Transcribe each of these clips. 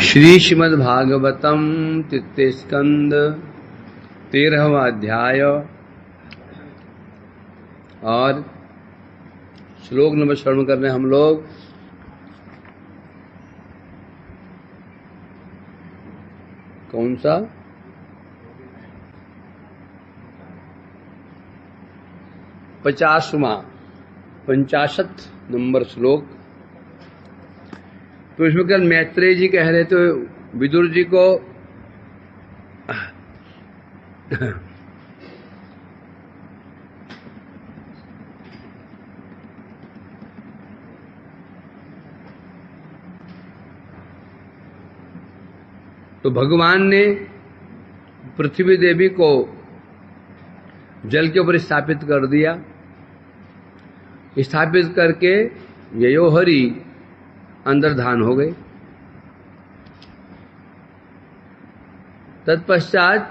श्री श्रीमद्भागवतम तृतीय स्कंद 13वां अध्याय और श्लोक नंबर श्रवण कर रहे हैं हम लोग। कौन सा? 50वां नंबर श्लोक। तो इसमें कल मैत्रेय जी कह रहे थे विदुर जी को तो भगवान ने पृथ्वी देवी को जल के ऊपर स्थापित कर दिया। स्थापित करके ययो हरि अंतर्धान हो गए। तत्पश्चात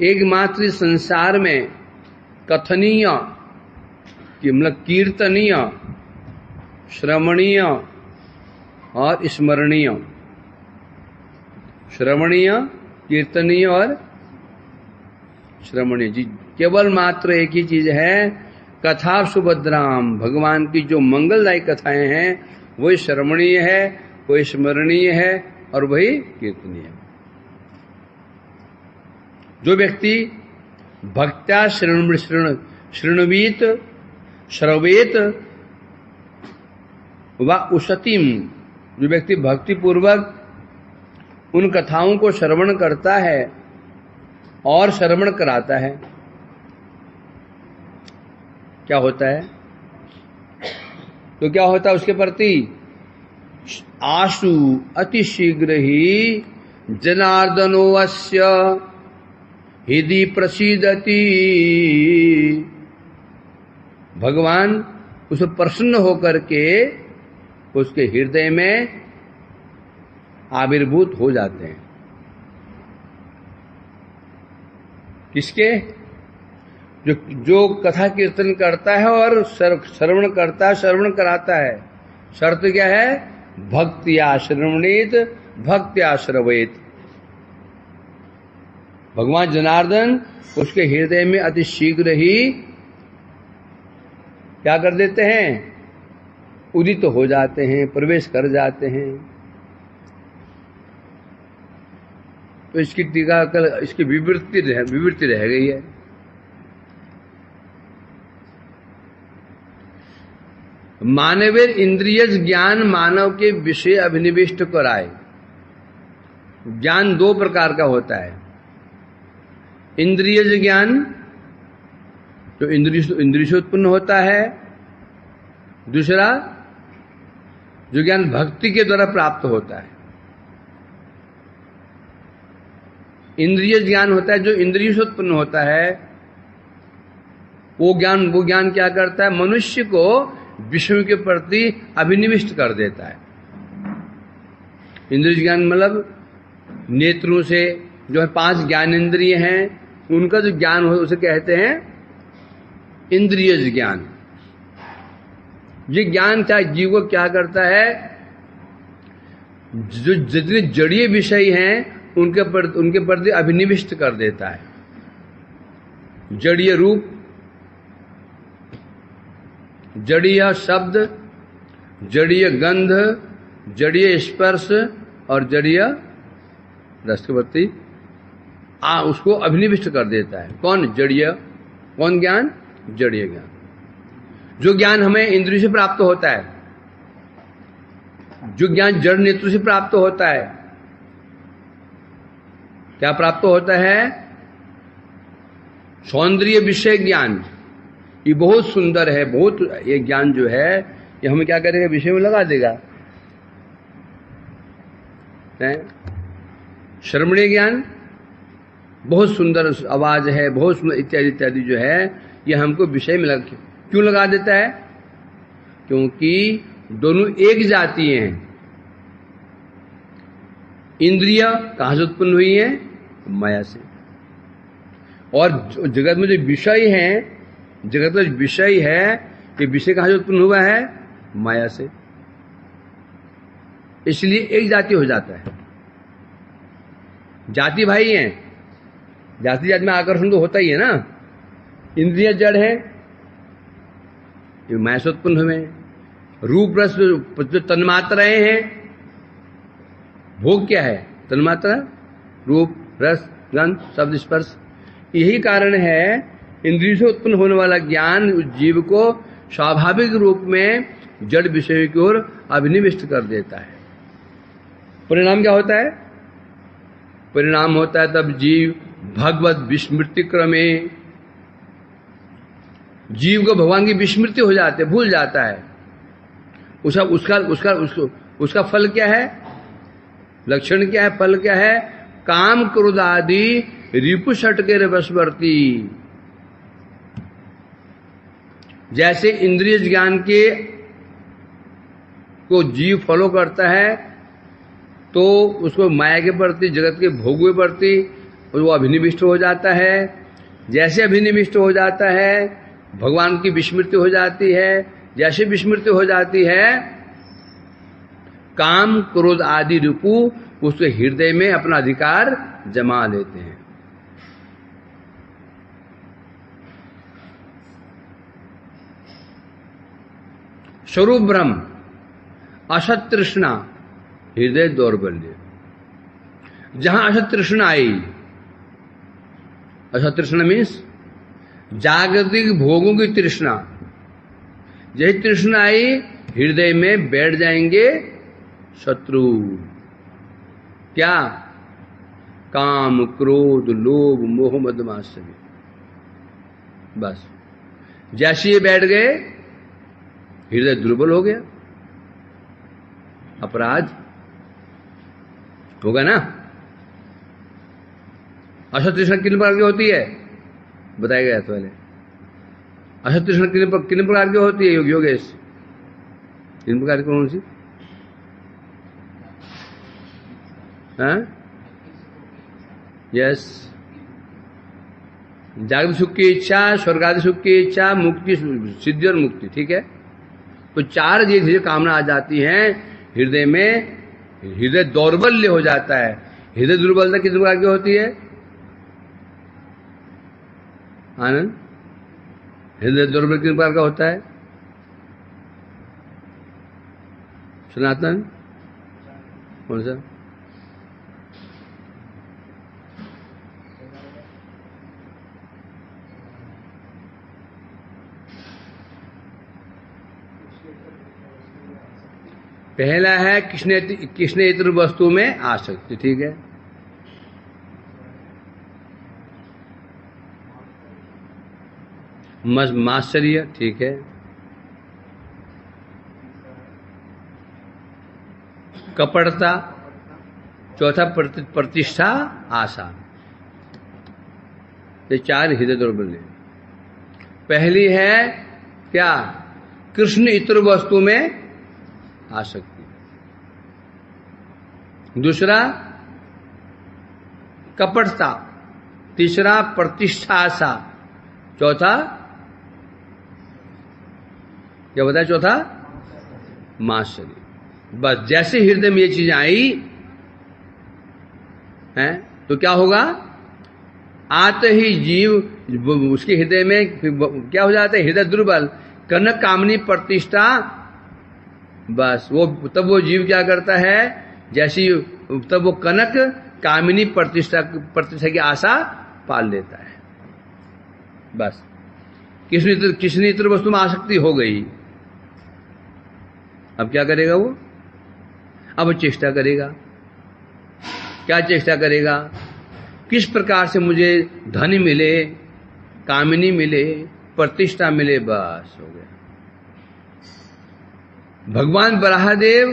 एकमात्र संसार में कथनीय मतलब कीर्तनीय, श्रवणीय और स्मरणीय, श्रवणीय, कीर्तनीय और श्रवणीय जी, केवल मात्र एक ही चीज है, कथा सुभद्राम। भगवान की जो मंगलदायी कथाएं हैं वही श्रवणीय है, वही स्मरणीय है और वही कीर्तनीय है। जो व्यक्ति भक्त्या शृण्वीत श्रवेत व उशतिम, जो व्यक्ति भक्ति पूर्वक उन कथाओं को श्रवण करता है और श्रवण कराता है, क्या होता है? तो क्या होता है उसके प्रति? आशु अतिशीघ्र ही जनार्दनो अस्य हृदि प्रसीदति। भगवान उसे प्रसन्न होकर के उसके हृदय में आविर्भूत हो जाते हैं। किसके? जो कथा कीर्तन करता है और श्रवण करता है, श्रवण कराता है। शर्त क्या है? भक्त्या श्रवणेत भक्त्या श्रवेत। भगवान जनार्दन उसके हृदय में अति शीघ्र ही क्या कर देते हैं? उदित हो जाते हैं, प्रवेश कर जाते हैं। तो इसकी टीका कल इसकी विवृत्ति रह गई है। मानवेर इंद्रिय ज्ञान मानव के विषय अभिनिविष्ट कराए। ज्ञान दो प्रकार का होता है। इंद्रिय ज्ञान जो इंद्रिय से उत्पन्न होता है, दूसरा जो ज्ञान भक्ति के द्वारा प्राप्त होता है। इंद्रिय ज्ञान होता है जो इंद्रिय से उत्पन्न होता है। वो ज्ञान क्या करता है? मनुष्य को विषयों के प्रति अभिनिविष्ट कर देता है। इंद्रिय ज्ञान मतलब नेत्रों से जो है 5 ज्ञान इंद्रिय हैं, उनका जो ज्ञान हो उसे कहते हैं इंद्रिय ज्ञान। ये ज्ञान क्या जीव को क्या करता है? जो जितने जड़ीय विषय हैं उनके प्रति अभिनिविष्ट कर देता है। जड़ीय रूप, जड़ीय शब्द, जड़ीय गंध, जड़ीय स्पर्श और जड़ीय रस के प्रति उसको अभिनिविष्ट कर देता है। कौन? जड़ीय। कौन ज्ञान? जड़ीय ज्ञान। जो ज्ञान हमें इंद्रिय से प्राप्त होता है, जो ज्ञान जड़ नेत्र से प्राप्त होता है, क्या प्राप्त होता है? सौंदर्य विषय ज्ञान। ये बहुत सुंदर है, बहुत ये ज्ञान जो है ये हमें क्या करेगा? विषय में लगा देगा। श्रवणीय ज्ञान बहुत सुंदर आवाज है, बहुत सुंदर इत्यादि इत्यादि जो है ये हमको विषय में क्यों लगा देता है? क्योंकि दोनों एक जाति हैं। इंद्रिय कहां से उत्पन्न हुई है? माया से। और जगत में जो विषय है, जगत में विषय है, ये विषय कहां से उत्पन्न हुआ है? माया से। इसलिए एक जाति हो जाता है। जाति भाई हैं, जाति जाति में आकर्षण तो होता ही है ना। इंद्रिय जड़ है, ये माया से उत्पन्न हुए हैं। रूप रस जो तन्मात्राएं हैं, भोग क्या है? तन्मात्रा, रूप रस गंध शब्द स्पर्श। यही कारण है इंद्रिय से उत्पन्न होने वाला ज्ञान उस जीव को स्वाभाविक रूप में जड़ विषय की ओर अभिनिविष्ट कर देता है। परिणाम क्या होता है? परिणाम होता है तब जीव भगवत विस्मृति क्रमे, जीव को भगवान की विस्मृति हो जाते, भूल जाता है। उसका फल क्या है? लक्षण क्या है? फल क्या है? काम क्रोध आदि रिपु षटके वशवर्ती। जैसे इंद्रिय ज्ञान के को जीव फॉलो करता है तो उसको माया के प्रति, जगत के भोग के प्रति वो अभिनिविष्ट हो जाता है। जैसे अभिनिविष्ट हो जाता है भगवान की विस्मृति हो जाती है। जैसे विस्मृति हो जाती है काम क्रोध आदि रिपु उसके हृदय में अपना अधिकार जमा लेते हैं। स्वरूप ब्रह्म, असत तृष्णा, हृदय दौर्बल्य। जहां असत तृष्णा आई, असत तृष्णा मीन्स जागतिक भोगों की तृष्णा, यही तृष्णा आई हृदय में बैठ जाएंगे शत्रु। क्या? काम क्रोध लोभ मोह मद मात्सर्य। बस जैसे ये बैठ गए हृदय दुर्बल हो गया, अपराध होगा ना। असत तृष्णा कितने प्रकार की होती है बताया गया था पहले। असत तृष्णा कितने प्रकार की होती है योगेश? 3 प्रकार की कौन सी? यस, जागृत सुख की इच्छा, स्वर्गादि सुख की इच्छा, मुक्ति, सिद्धि और मुक्ति। ठीक है, तो 4 चीजें कामना आ जाती हैं हृदय में, हृदय दौर्बल्य हो जाता है। हृदय दुर्बलता कितने प्रकार की होती है? आनंद, हृदय दुर्बल कितने प्रकार का होता है? सनातन, कौन सा? पहला है कृष्णेतर वस्तु में आसक्ति। ठीक है, मात्सर्य। ठीक है, कपटता। चौथा प्रतिष्ठा आशा। ये 4 हृदय दुर्बल्य। पहली है क्या? कृष्ण इतर वस्तु में आसक्ति। दूसरा कपटता। तीसरा प्रतिष्ठा आशा। चौथा क्या बताया? चौथा मात्सर्य। बस जैसे हृदय में ये चीजें आई हैं तो क्या होगा? आते ही जीव उसके हृदय में क्या हो जाता है? हृदय दुर्बल, कनक कामनी प्रतिष्ठा। बस वो तब वो जीव क्या करता है? जैसी तब वो कनक कामिनी प्रतिष्ठा की आशा पाल लेता है। बस किसी इतर वस्तु में आसक्ति हो गई, अब क्या करेगा वो? अब चेष्टा करेगा। क्या चेष्टा करेगा? किस प्रकार से मुझे धन मिले, कामिनी मिले, प्रतिष्ठा मिले। बस हो गया। भगवान बराहदेव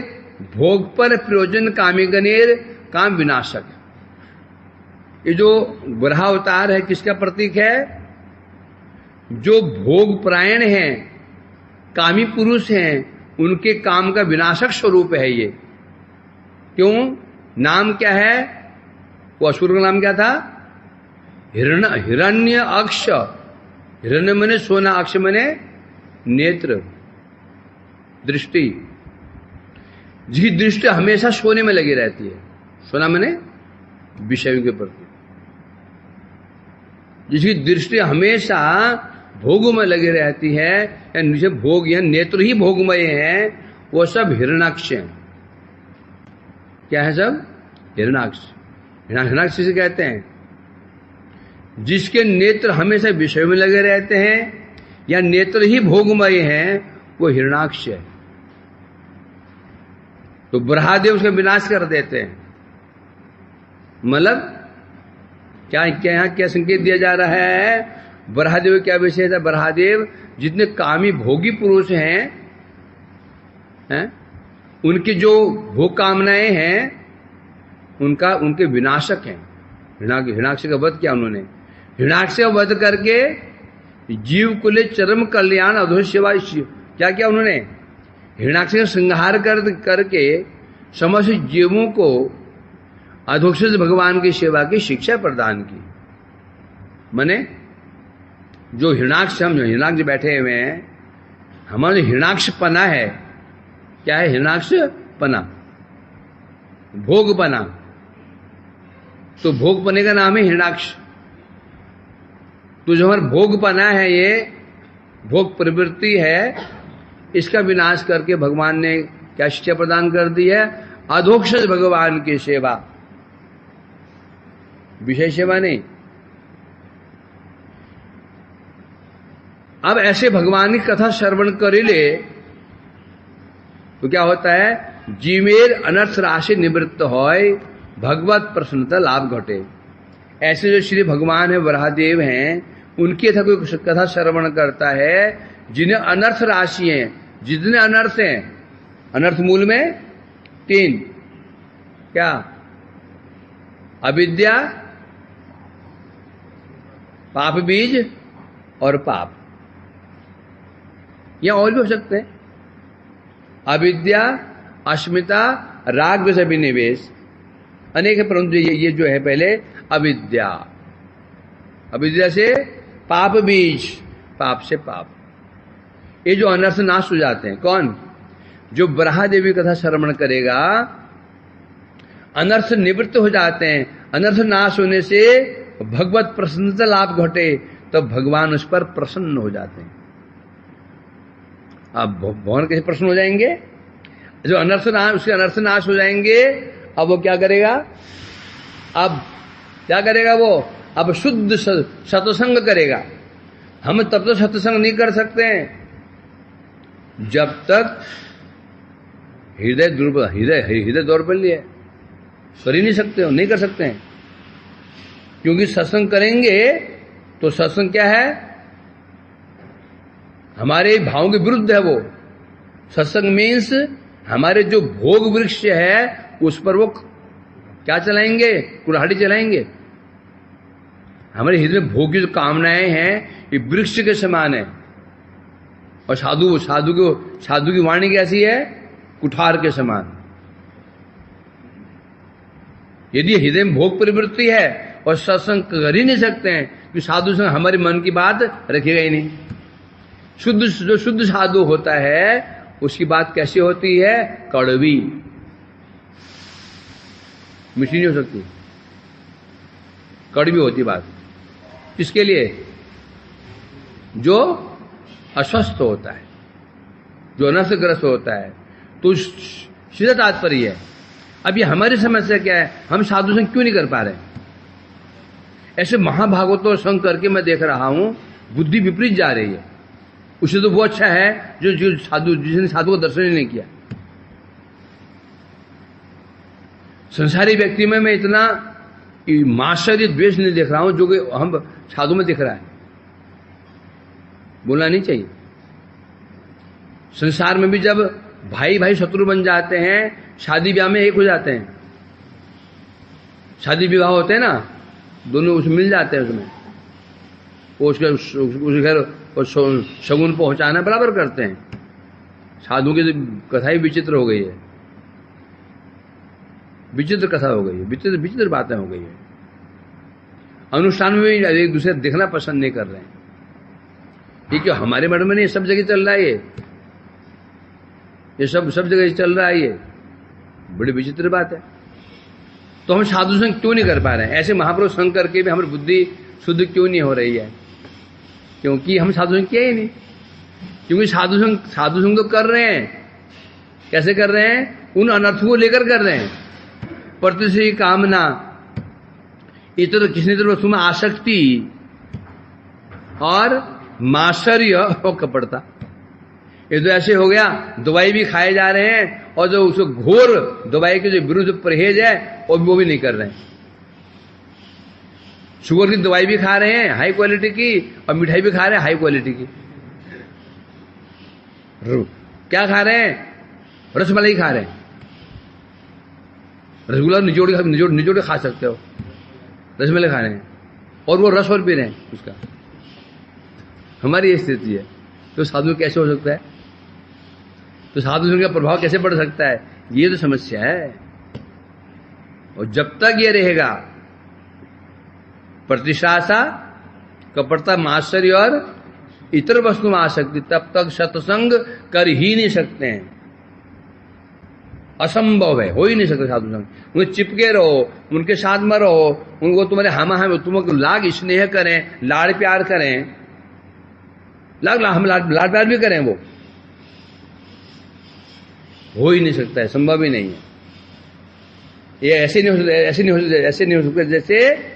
भोग पर प्रयोजन कामिगनेर काम विनाशक। ये जो बराह अवतार है किसका प्रतीक है? जो भोग परायण हैं, कामी पुरुष हैं, उनके काम का विनाशक स्वरूप है ये। क्यों? नाम क्या है? वो असुर का नाम क्या था? हिरण्य अक्ष। हिरण्य मने सोना, अक्ष मने नेत्र, दृष्टि। जिसकी दृष्टि हमेशा सोने में लगी रहती है, सोना मैंने विषयों के प्रति, जिसकी दृष्टि हमेशा भोग में लगी रहती है, या नीचे भोग या नेत्र ही भोगमय है, वो सब हिरणाक्ष हैं। क्या है सब? हिरणाक्ष। हिरणाक्ष से कहते हैं जिसके नेत्र हमेशा विषय में लगे रहते हैं या नेत्र ही भोगमय हैं, वो हिरणाक्ष है। तो ब्रह्मदेव उसका विनाश कर देते हैं। मतलब क्या क्या यहां क्या संकेत दिया जा रहा है? ब्रह्मदेव क्या विशेष है? ब्रह्मदेव जितने कामी भोगी पुरुष हैं, उनकी जो भोग कामनाएं हैं उनके विनाशक हैं। हिरणाक्ष का वध किया उन्होंने। हिरणाक्ष का वध करके जीव को ले चरम कल्याण अधोष सेवा क्या किया उन्होंने? हिरणाक्ष का संहार करके समस्त जीवों को अधोक्षज भगवान की सेवा की शिक्षा प्रदान की। माने जो हिरणाक्ष, हम हिरणाक्ष बैठे हुए हैं, हमारा जो हिरणाक्ष पना है, क्या है? हिरणाक्ष पना, भोग पना। तो भोग पने का नाम है हिरणाक्ष। तो जो हमारा भोग पना है, ये भोग प्रवृत्ति है, इसका विनाश करके भगवान ने क्या शिक्षा प्रदान कर दी है? अधोक्षज भगवान की सेवा, विषय सेवा नहीं। अब ऐसे भगवान की कथा श्रवण कर ले तो क्या होता है? जीवेर अनर्थ राशि निवृत्त होय, भगवत प्रसन्नता लाभ घटे। ऐसे जो श्री भगवान है, ब्रह्मदेव हैं, उनकी यथा कोई कथा श्रवण करता है, जिन्हें अनर्थ राशि हैं, जितने अनर्थ हैं, अनर्थ मूल में 3, क्या? अविद्या, पाप बीज और पाप। या और भी हो सकते हैं। अविद्या, अस्मिता, राग से विनिवेश, अनेक है, परंतु ये जो है पहले अविद्या, अविद्या से पाप बीज, पाप से पाप, ये जो अनर्थ नाश हो जाते हैं। कौन? जो ब्रह्मदेवी कथा श्रवण करेगा, अनर्थ निवृत्त हो जाते हैं। अनर्थ नाश होने से भगवत प्रसन्नता लाभ घटे, तो भगवान उस पर प्रसन्न हो जाते हैं। अब भगवान कैसे प्रसन्न हो जाएंगे? जो अनर्थ नाश, उसके अनर्थ नाश हो जाएंगे। अब वो क्या करेगा? अब क्या करेगा वो? अब शुद्ध सत्संग करेगा। हम तब तो सत्संग नहीं कर सकते हैं जब तक हृदय दौर्बल्य है। कर ही नहीं सकते हो, नहीं कर सकते हैं। क्योंकि सत्संग करेंगे तो सत्संग क्या है? हमारे भावों के विरुद्ध है वो। सत्संग मीन्स हमारे जो भोग वृक्ष है उस पर वो क्या चलाएंगे? कुल्हाड़ी चलाएंगे। हमारे हृदय में भोग की जो कामनाएं हैं, ये वृक्ष के समान है। और साधु की वाणी कैसी है? कुठार के समान। यदि हृदय में भोग प्रवृत्ति है और सत्संग कर ही नहीं सकते हैं, कि साधु संग हमारे मन की बात रखेगा ही नहीं। जो शुद्ध साधु होता है उसकी बात कैसी होती है? कड़वी, मीठी नहीं हो सकती, कड़वी होती बात। किसके लिए? जो अस्वस्थ होता है, जो अनर्थग्रस्त होता है। तो सीधा तात्पर्य है। अब ये हमारी समस्या क्या है? हम साधु संग क्यों नहीं कर पा रहे? ऐसे महाभागवतों संग करके मैं देख रहा हूं, बुद्धि विपरीत जा रही है। उससे तो वो अच्छा है जो साधु, जिसने साधु को दर्शन ही नहीं किया। संसारी व्यक्ति में मैं इतना माश्चर्य द्वेष नहीं देख रहा हूं जो कि हम साधु में दिख रहा है। बोलना नहीं चाहिए। संसार में भी जब भाई भाई शत्रु बन जाते हैं, शादी ब्याह में एक हो जाते हैं। शादी विवाह होते हैं ना, दोनों उसमें मिल जाते हैं। उसमें वो उसके घर शगुन पहुंचाना बराबर करते हैं। साधु की कथा ही विचित्र हो गई है, विचित्र कथा हो गई है, विचित्र बातें हो गई है। अनुष्ठान में भी एक दूसरे देखना पसंद नहीं कर रहे हैं। ये क्यों? हमारे मठ में नहीं, सब जगह चल रहा है ये सब जगह चल रहा है ये। बड़ी विचित्र बात है। तो हम साधु संग क्यों नहीं कर पा रहे हैं? ऐसे महापुरुष संग करके भी हमारी बुद्धि शुद्ध क्यों नहीं हो रही है? क्योंकि हम साधु संग किया ही नहीं। क्योंकि साधु संग तो कर रहे हैं। कैसे कर रहे हैं? उन अनर्थों को लेकर कर रहे हैं। प्रतिष्ठा, कामना, इतर किसी तरह वस्तु में आसक्ति और माश्चर्य और कपटता। ये तो ऐसे हो गया, दवाई भी खाए जा रहे हैं और जो उसको घोर दवाई के जो विरुद्ध परहेज है वो भी नहीं कर रहे हैं। शुगर की दवाई भी खा रहे हैं हाई क्वालिटी की, और मिठाई भी खा रहे हैं हाई क्वालिटी की। क्या खा रहे हैं? रसमलाई खा रहे हैं। रसगुल्ला निचोड़ के खा सकते हो, रसमलाई खा रहे हैं और वो रस और पी रहे हैं उसका। हमारी ये स्थिति है। तो साधु कैसे हो सकता है? तो साधु का प्रभाव कैसे पड़ सकता है? ये तो समस्या है। और जब तक ये रहेगा प्रतिशासा, कपटता, माश्चर्य और इतर वस्तु में आसक्ति, तब तक सत्संग कर ही नहीं सकते हैं। असंभव है, हो ही नहीं सकता साधु संग। उन्हें चिपके रहो, उनके साथ में रहो, उनको तुम्हारे हम तुमको लाग स्नेह करें, लाड़ प्यार करें, हम लाड़ प्यार भी करें, वो हो ही नहीं सकता है, संभव ही नहीं है। ये ऐसे नहीं हो सकता जैसे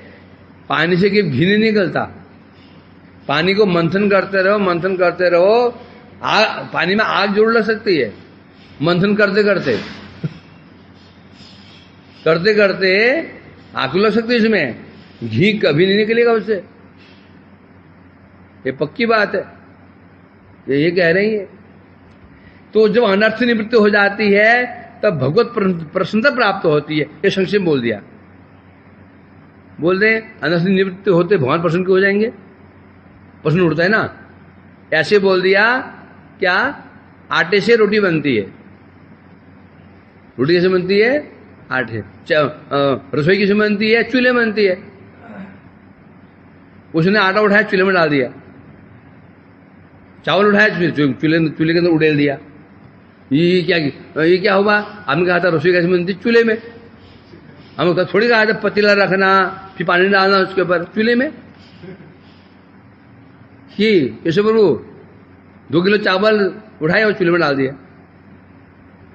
पानी से घी नहीं निकलता। पानी को मंथन करते रहो, पानी में आग जरूर लग सकती है मंथन करते करते आग लग सकती है, इसमें घी कभी नहीं निकलेगा उससे। ये पक्की बात है, ये कह रही है। तो जब अनर्थ निवृत्ति हो जाती है तब भगवत प्रसन्नता प्राप्त होती है। ये संक्षेप बोल दिया। बोल रहे अनर्थ निवृत्ति होते भगवान प्रसन्न क्यों हो जाएंगे? प्रश्न उठता है ना। ऐसे बोल दिया, क्या आटे से रोटी बनती है? रोटी कैसे बनती है? आटे। रसोई किसे बनती है? चूल्हे में बनती है। उसने आटा उठाया, चूल्हे में डाल दिया। चावल उठाया, चूल्हे के अंदर उड़ेल दिया। ये क्या हुआ? हमने कहा था रसोई कैसे बनती? चूल्हे में। हमने कहा थोड़ी कहा था पतीला रखना, फिर पानी डालना उसके ऊपर, चूल्हे में। कि कैसे प्रभु 2 किलो चावल उठाया और चूल्हे में डाल दिया।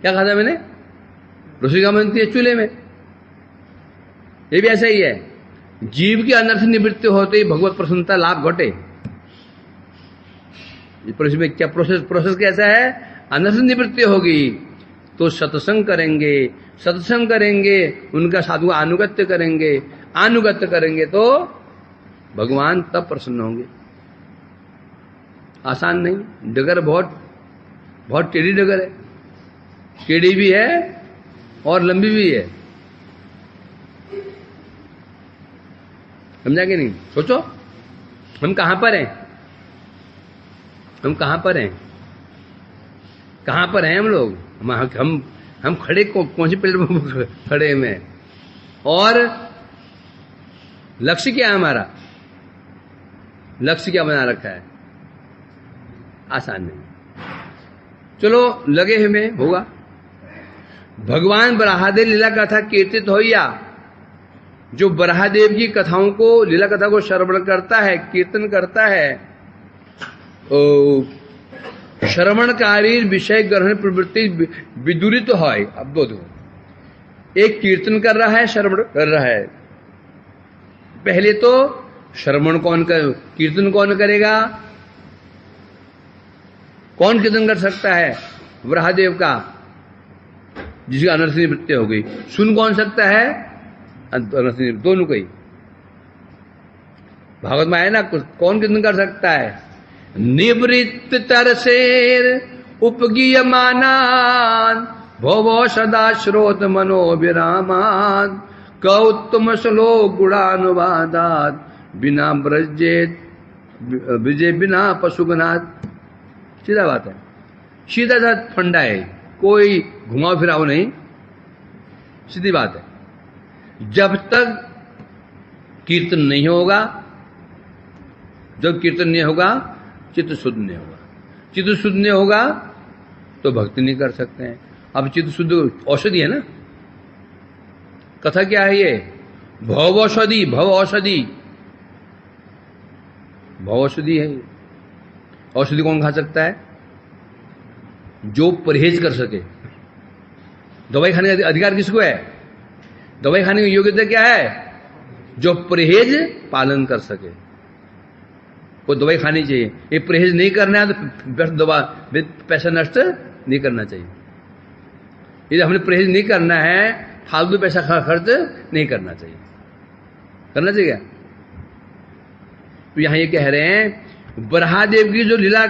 क्या कहा था मैंने? रसोई का बनती है चूल्हे में। ये भी ऐसा ही है। जीव की अनर्थ निवृत्ति होते ही भगवत प्रसन्नता लाभ घटे। इसमें क्या प्रोसेस कैसा है? अनर्थ निवृत्ति होगी तो सत्संग करेंगे, उनका साधु अनुगत्य करेंगे तो भगवान तब प्रसन्न होंगे। आसान नहीं, डगर बहुत टेढ़ी डगर है। टेढ़ी भी है और लंबी भी है। समझा कि नहीं? सोचो हम कहां पर हैं? कहां पर हैं हम लोग? हम खड़े कौन सी प्लेटफॉर्म पर खड़े में? और लक्ष्य क्या है हमारा? लक्ष्य क्या बना रखा है? आसान नहीं। चलो लगे हमें, होगा। भगवान बराहदेव लीला कथा कीर्तित हो, या जो बराहदेव की कथाओं को, लीला कथा को श्रवण करता है, कीर्तन करता है, श्रवणकारी विषय ग्रहण प्रवृत्ति विदुरित तो है। अब दो एक कीर्तन कर रहा है, श्रवण कर रहा है। पहले तो श्रवण कीर्तन कौन करेगा? कौन कीर्तन कर सकता है? वराहदेव का, जिसकी अनर्थ निवृत्ति हो गई। सुन कौन सकता है? अनर्थ निवृत्ति, दोनों को ही। भागवत में आया ना, कौन कीर्तन कर सकता है? निवृत्त तरसेर उपगीयमानान भवो सदा श्रोत मनोविरामान कौत्तम श्लोक गुणानुवादात बिना ब्रजे बिना पशुगनाथ। सीधा बात है, सीधा सा फंडा है, कोई घुमाव फिराव नहीं, सीधी बात है। जब तक कीर्तन नहीं होगा, जब कीर्तन नहीं होगा चित्त शुद्ध नहीं होगा। चित्त शुद्ध नहीं होगा तो भक्ति नहीं कर सकते हैं। अब चित्त शुद्ध औषधि है ना, कथा क्या है ये? भव औषधि, भव औषधि, भव औषधि है। औषधि कौन खा सकता है? जो परहेज कर सके। दवाई खाने का अधिकार किसको है? दवाई खाने की योग्यता क्या है? जो परहेज पालन कर सके वो दवाई खानी चाहिए। ये परहेज नहीं करना है तो दवा पैसा नष्ट नहीं करना चाहिए। यदि हमने परहेज नहीं करना है, फालतू पैसा खर्च नहीं करना चाहिए। करना चाहिए क्या? तो यहां ये कह रहे हैं बरहादेव की जो लीला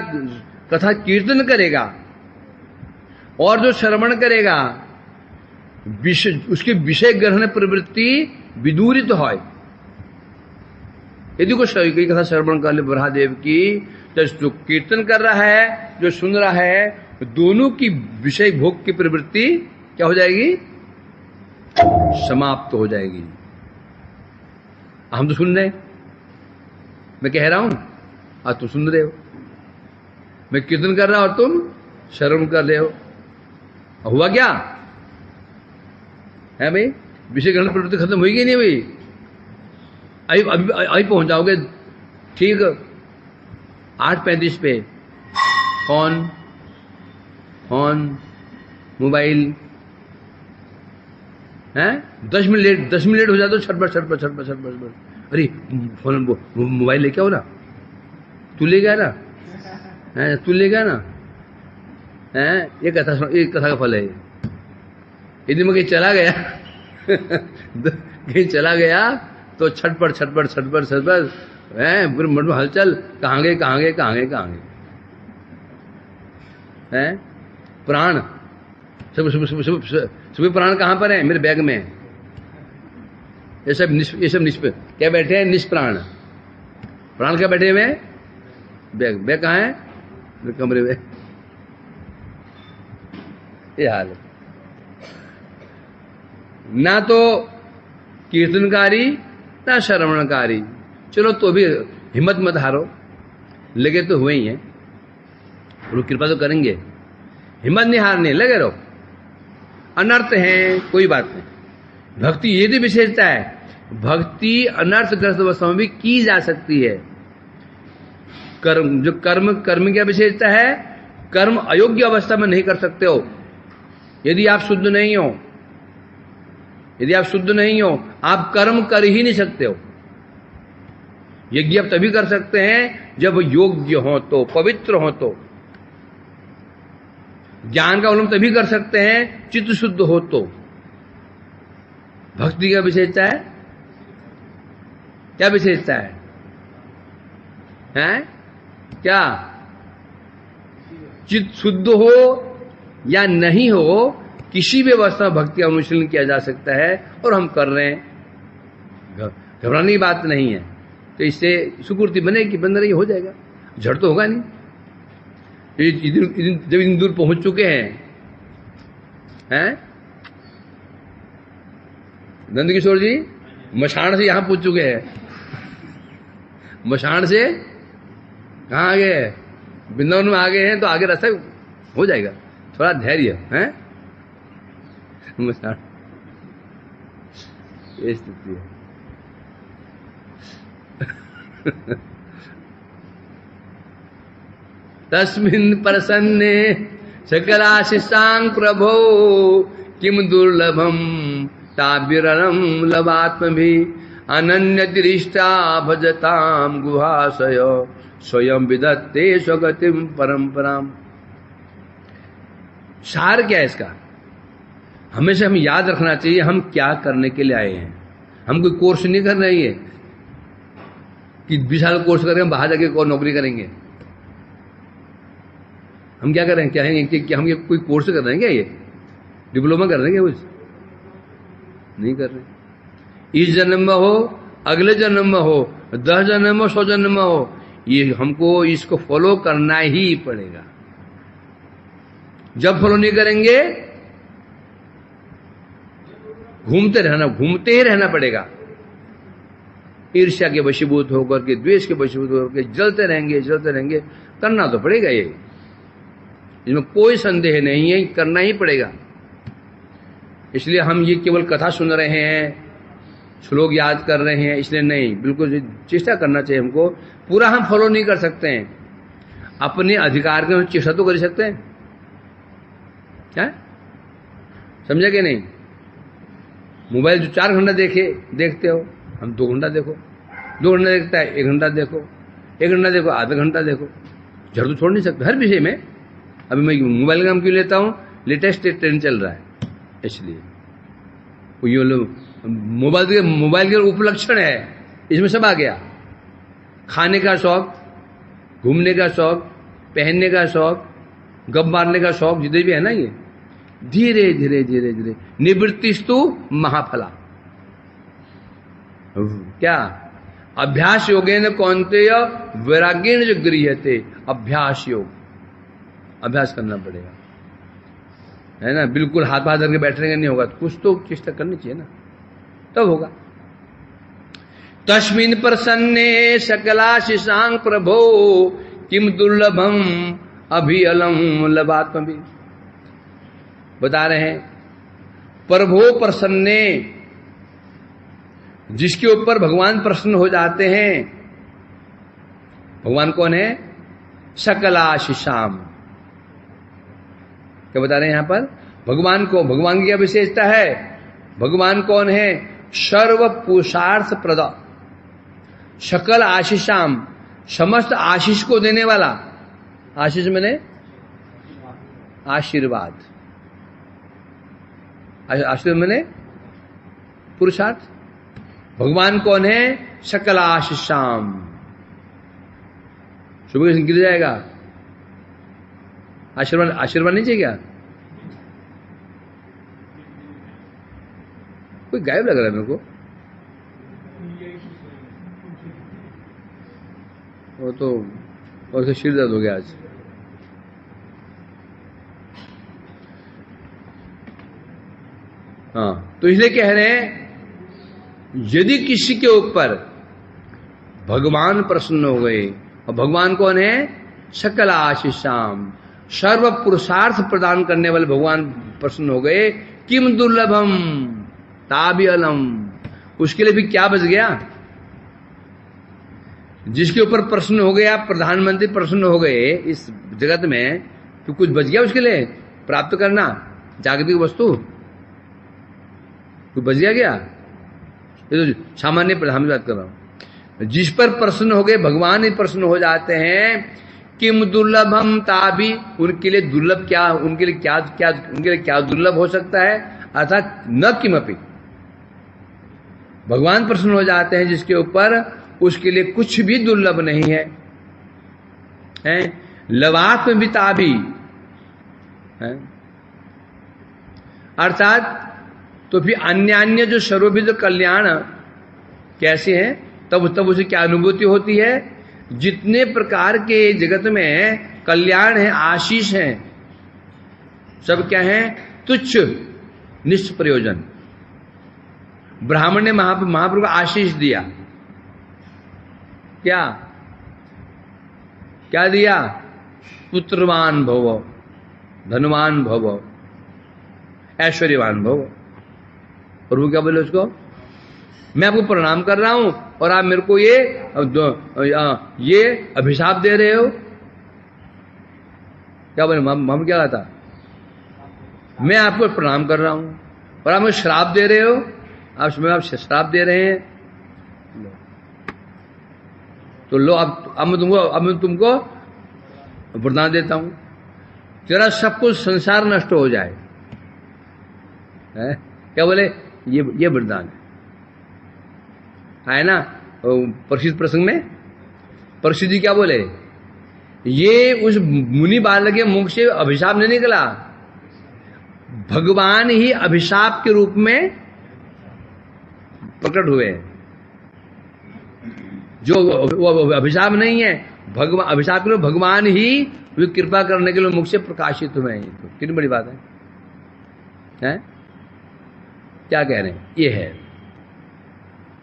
कथा कीर्तन करेगा और जो श्रवण करेगा, उसकी विषय ग्रहण प्रवृत्ति विदूरित तो है। यदि कोई कथा श्रवण कर ले बरहादेव की, तो जो कीर्तन कर रहा है, जो सुन रहा है, दोनों की विषय भोग की प्रवृत्ति क्या हो जाएगी? समाप्त हो जाएगी। हम तो सुन रहे, मैं कह रहा हूं और तुम सुन रहे हो। मैं कीर्तन कर रहा हूं और तुम श्रवण कर रहे हो। हुआ क्या है भाई? विषय ग्रहण प्रवृत्ति खत्म हुई कि नहीं हुई? अभी पहुंच जाओगे ठीक 8:35 पे। फोन मोबाइल है, 10 मिनट लेट हो जाता, छटपट। अरे फोन मोबाइल लेके आओ ना, तू ले गया ना, है तू ले गया ना, है ये कथा का फल है। यदि मैं कहीं चला गया कहीं चला गया तो छटपट है, मन में हलचल, कहाँ गए हैं प्राण, सभी प्राण कहां पर है? मेरे बैग में। ये सब क्या बैठे हैं? निष्प्राण प्राण क्या बैठे हुए? बैग कहां है? मेरे कमरे में। ये हाल है। ना तो कीर्तनकारी ना श्रवणकारी। चलो तो भी हिम्मत मत हारो, लगे तो हुए ही हैं, लोग कृपा तो करेंगे। हिम्मत नहीं हारने, लगे रहो। अनर्थ है कोई बात नहीं। भक्ति ये भी विशेषता है, भक्ति अनर्थग्रस्त अवस्था में भी की जा सकती है। कर्म क्या विशेषता है? कर्म अयोग्य अवस्था में नहीं कर सकते हो। यदि आप शुद्ध नहीं हो, आप कर्म कर ही नहीं सकते हो। यज्ञ आप तभी कर सकते हैं जब योग्य हो तो, पवित्र हो तो। ज्ञान का अवलंबन तभी कर सकते हैं चित्त शुद्ध हो तो। भक्ति का विशेषता है, क्या विशेषता है? हैं? क्या चित्त शुद्ध हो या नहीं हो, किसी भी अवस्था में भक्ति का अनुशीलन किया जा सकता है, और हम कर रहे हैं। घबराने की बात नहीं है। तो इससे सुकृति बनेगी, बन रही, हो जाएगा, झड़ तो होगा नहीं। जब इतनी दूर पहुंच चुके हैं नंदकिशोर जी, मशाण से यहां पहुंच चुके हैं। मशाण से कहां आ गए? वृंदावन में आ गए हैं, तो आगे रास्ता हो जाएगा। थोड़ा धैर्य है। मशाण ये स्थिति है। तस्मिन् प्रसन्ने सकलाशिषां प्रभो किम दुर्लभम ताबिरलम लवात्मभिः अनन्य दृष्टा भजताम गुहाशय स्वयं विदत्ते स्वगतिम परंपराम। सार क्या है इसका? हमेशा हम याद रखना चाहिए हम क्या करने के लिए आए हैं। हम कोई कोर्स नहीं कर रहे हैं कि 20 साल कोर्स करेंगे बाहर जाके और नौकरी करेंगे। हम क्या कर रहे हैं? क्या है कि हम ये कोई कोर्स कर रहे हैं क्या? ये डिप्लोमा कर रहे हैं क्या? कुछ नहीं कर रहे। इस जन्म में हो, अगले जन्म में हो, 10 जन्म में, 100 जन्म में हो, ये हमको इसको फॉलो करना ही पड़ेगा। जब फॉलो नहीं करेंगे घूमते ही रहना पड़ेगा। ईर्ष्या के वशीभूत होकर के, द्वेष के वशीभूत होकर के जलते रहेंगे। करना तो पड़ेगा, ये इसमें कोई संदेह नहीं है, करना ही पड़ेगा। इसलिए हम ये केवल कथा सुन रहे हैं, श्लोक याद कर रहे हैं, इसलिए नहीं, बिल्कुल चेष्टा करना चाहिए हमको। पूरा हम फॉलो नहीं कर सकते हैं, अपने अधिकार के चेष्टा तो कर सकते हैं, क्या समझे कि नहीं? मोबाइल जो 4 घंटा देखते हो, हम 2 घंटा देखो, 2 घंटा देखता है 1 घंटा देखो, 1 घंटा देखो, आधा घंटा देखो, झड़ तो छोड़ नहीं सकते हर विषय में। अभी मैं मोबाइल का नाम क्यों लेता हूँ? लेटेस्ट ट्रेंड चल रहा है, इसलिए ये लोग मोबाइल के उपलक्षण है, इसमें सब आ गया। खाने का शौक, घूमने का शौक, पहनने का शौक, गप मारने का शौक, जितने भी है ना, ये धीरे धीरे धीरे धीरे निवृत्तिस्तु महाफला। क्या? अभ्यास योगेन कौन्तेय वैराग्येन जो गृह्यते। अभ्यास योग, अभ्यास करना पड़ेगा, है ना? बिल्कुल हाथ हाथ करके बैठने नहीं होगा, कुछ तो चेष्टा करनी चाहिए ना, तब होगा। तस्मिन् प्रसन्ने सकलाशिषां प्रभो किम दुर्लभम अभिअलम लभात्मभि। बता रहे हैं, प्रभो प्रसन्ने, जिसके ऊपर भगवान प्रसन्न हो जाते हैं। भगवान कौन है? सकलाशिषाम। क्या बता रहे हैं यहां पर? भगवान को, भगवान की क्या विशेषता है? भगवान कौन है? सर्व पुरुषार्थ प्रदा, सकल आशीषाम, समस्त आशीष को देने वाला। आशीष मैंने आशीर्वाद, आशीर्वाद मैंने पुरुषार्थ। भगवान कौन है? सकल आशीषाम। सुबह गिर जाएगा आशीर्वाद, आशीर्वाद नहीं चाहिए क्या? कोई गायब लग रहा है मेरे को, वो तो, और तो सिर दर्द हो गया आज। हाँ, तो इसलिए कह रहे हैं, यदि किसी के ऊपर भगवान प्रसन्न हो गए, और भगवान कौन है? सकल आशीषाम, सर्व पुरुषार्थ प्रदान करने वाले भगवान प्रसन्न हो गए। किम दुर्लभम ताबियलम, उसके लिए भी क्या बच गया? जिसके ऊपर प्रसन्न हो गया, प्रधानमंत्री प्रसन्न हो गए इस जगत में, तो कुछ बच गया उसके लिए प्राप्त करना, जागतिक वस्तु कुछ बच गया क्या? ये तो सामान्य प्रधान बात कर रहा हूं। जिस पर प्रसन्न हो गए, भगवान ही प्रसन्न हो जाते हैं। किम दुर्लभम ताबी, उनके लिए दुर्लभ क्या, उनके लिए क्या क्या, उनके लिए क्या दुर्लभ हो सकता है? अर्थात न किमपि, भगवान प्रसन्न हो जाते हैं जिसके ऊपर, उसके लिए कुछ भी दुर्लभ नहीं है, लवात्म भी ताबी है। अर्थात तो फिर अन्य जो सर्वविध कल्याण कैसे हैं, तब उसे क्या अनुभूति होती है? जितने प्रकार के जगत में कल्याण है, आशीष है, सब क्या है? तुच्छ, निष्प्रयोजन। ब्राह्मण ने महाप्रभु को आशीष दिया, क्या क्या दिया? पुत्रवान भव, धनवान भव, ऐश्वर्यवान भव। प्रभु क्या बोले उसको? मैं आपको प्रणाम कर रहा हूं और आप मेरे को ये अभिशाप दे रहे हो। क्या बोले? हम क्या कहा था? मैं आपको प्रणाम कर रहा हूं और आप मुझे श्राप दे रहे हो। आप श्राप दे रहे हैं, तो लो अब मैं तुमको वरदान देता हूं, तेरा सब कुछ संसार नष्ट हो जाए। है? क्या बोले? ये वरदान है ना? प्रसिद्ध प्रसंग में परीक्षित जी क्या बोले? ये उस मुनि बालक के मुख से अभिशाप नहीं निकला, भगवान ही अभिशाप के रूप में प्रकट हुए। जो वो अभिशाप नहीं है, भगवान, अभिशाप के लिए भगवान ही कृपा करने के लिए मुख से प्रकाशित हुए हैं। तो कितनी बड़ी बात है? क्या कह रहे हैं? ये है।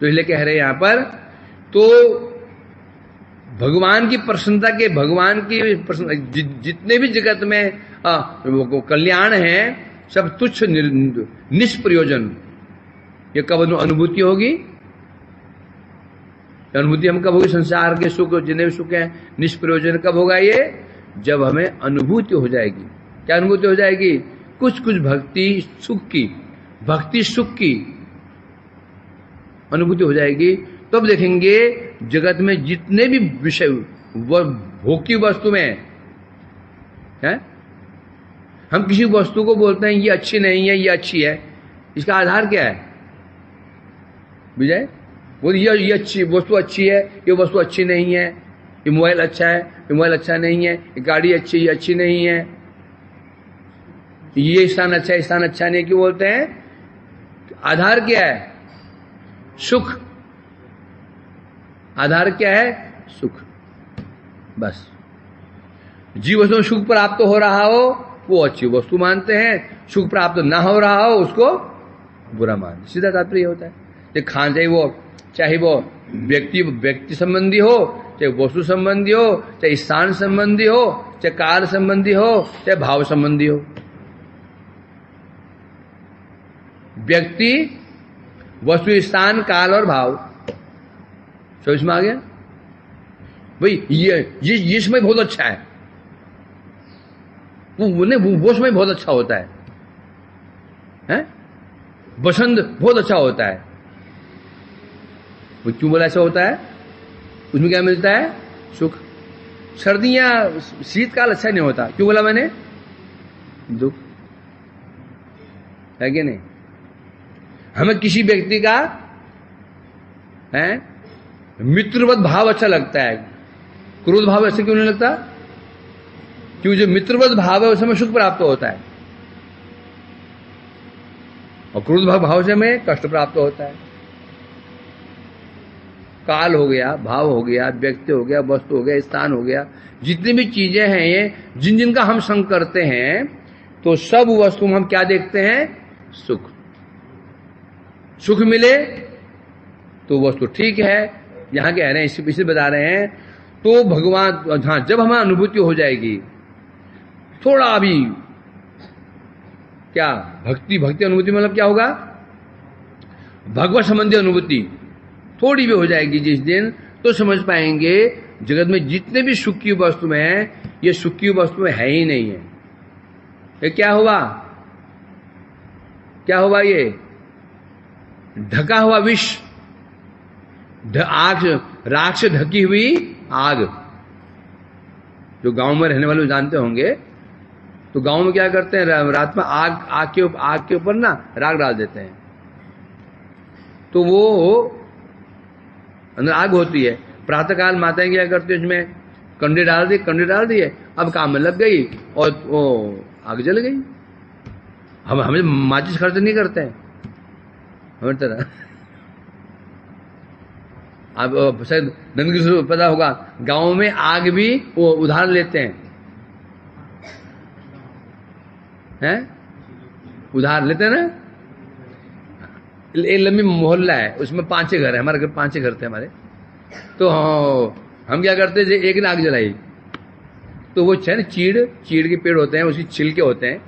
तो इसलिए कह रहे हैं यहां पर, तो भगवान की प्रसन्नता के, भगवान की जितने भी जगत में कल्याण है, सब तुच्छ निष्प्रयोजन। ये कब अनुभूति होगी? अनुभूति हम कब होगी? संसार के सुख जितने भी सुख है निष्प्रयोजन कब होगा ये? जब हमें अनुभूति हो जाएगी। क्या अनुभूति हो जाएगी? कुछ कुछ भक्ति सुख की, भक्ति सुख की अनुभूति हो जाएगी। तब देखेंगे जगत में जितने भी विषय भोग की वस्तु में है, हम किसी वस्तु को बोलते हैं ये अच्छी नहीं है, ये अच्छी है, इसका आधार क्या है विजय? वो ये अच्छी वस्तु अच्छी है, ये वस्तु अच्छी नहीं है, ये मोबाइल अच्छा है, ये मोबाइल अच्छा नहीं है, ये गाड़ी अच्छी, ये अच्छी नहीं है, ये स्थान अच्छा है, स्थान अच्छा नहीं। क्यों बोलते हैं? आधार क्या है? सुख। आधार क्या है? सुख। बस जीव वस्तु में सुख प्राप्त हो रहा हो वो अच्छी वस्तु मानते हैं, सुख प्राप्त ना हो रहा हो उसको बुरा मानते। सीधा तात्पर्य होता है। चाहे वो व्यक्ति संबंधी हो, चाहे वस्तु संबंधी हो, चाहे स्थान संबंधी हो, चाहे काल संबंधी हो, चाहे भाव संबंधी हो। व्यक्ति, वस्तु, स्थान, काल और भाव सब इसमें आ गया। भाई ये समय बहुत अच्छा है, वो समय बहुत अच्छा होता है, हैं? बसंत बहुत अच्छा होता है। वो क्यों बोला ऐसा होता है? उसमें क्या मिलता है? सुख। सर्दियां, शीतकाल अच्छा नहीं होता, क्यों बोला मैंने? दुख है कि नहीं? हमें किसी व्यक्ति का है मित्रवत भाव अच्छा लगता है, क्रोध भाव ऐसे क्यों नहीं लगता? क्योंकि जो मित्रवत भाव है उसमें सुख प्राप्त होता है, और क्रोध भाव से हमें कष्ट प्राप्त होता है। काल हो गया, भाव हो गया, व्यक्ति हो गया, वस्तु हो गया, स्थान हो गया, जितनी भी चीजें हैं ये जिनका हम संग करते हैं, तो सब वस्तु में हम क्या देखते हैं? सुख। सुख मिले तो वस्तु ठीक है, यहां कह रहे हैं, इसे बता रहे हैं। तो भगवान, हाँ, जब हमारी अनुभूति हो जाएगी, थोड़ा भी क्या भक्ति अनुभूति मतलब क्या होगा? भगवत संबंधी अनुभूति थोड़ी भी हो जाएगी जिस दिन, तो समझ पाएंगे जगत में जितने भी सुख की वस्तु में है, ये सुख की वस्तु में है ही नहीं है। ये क्या हुआ? क्या हुआ? ये ढका हुआ विष, आग, राख से ढकी हुई आग। जो गांव में रहने वाले जानते होंगे, तो गांव में क्या करते हैं? रात में आग के ऊपर ना राख डाल देते हैं, तो वो अंदर आग होती है। प्रातःकाल माताएं क्या करती है? उसमें कंडे डाल दिए, अब काम में लग गई और वो आग जल गई। हमें माचिस खर्च नहीं करते हैं हमारी तरह। अब शायद नंदकिशोर पता होगा, गांव में आग भी वो उधार लेते हैं, उधार लेते हैं ना। एक लंबी मोहल्ला है, उसमें 5-6 घर है, हमारे घर 5-6 घर थे हमारे। तो हम क्या करते थे, एक ने आग जलाई, तो वो चीड़ के पेड़ होते हैं, उसकी छिलके होते हैं,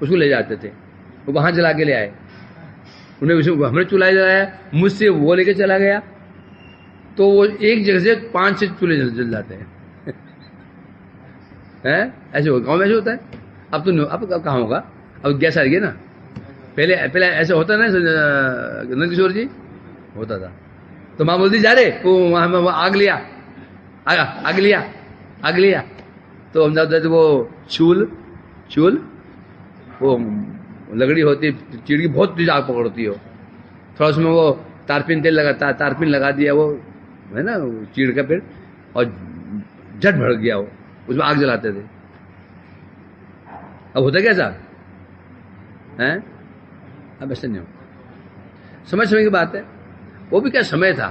उसको ले जाते थे, वो वहां जला के ले आए। हमने चूल्हा जलाया, मुझसे वो लेके चला गया, तो वो एक जगह से 5-6 चूल्हे जल जाते हैं। हैं? ऐसे गाँव में ऐसे होता है। अब कहाँ होगा? अब गैस आ गई ना। पहले ऐसे होता ना, नंदकिशोर जी होता था, तो माँ बोलती जा रे वो वहां आग लिया, तो हम जाते थे, वो चूल वो लकड़ी होती है, चीड़ की बहुत तेज आग पकड़ती हो, थोड़ा उसमें वो तारपीन लगा दिया, वो है ना चीड़ का पेड़, और झट भड़क गया वो, उसमें आग जलाते थे। अब होता कैसा है? अब ऐसे नहीं हो। समय की बात है। वो भी क्या समय था,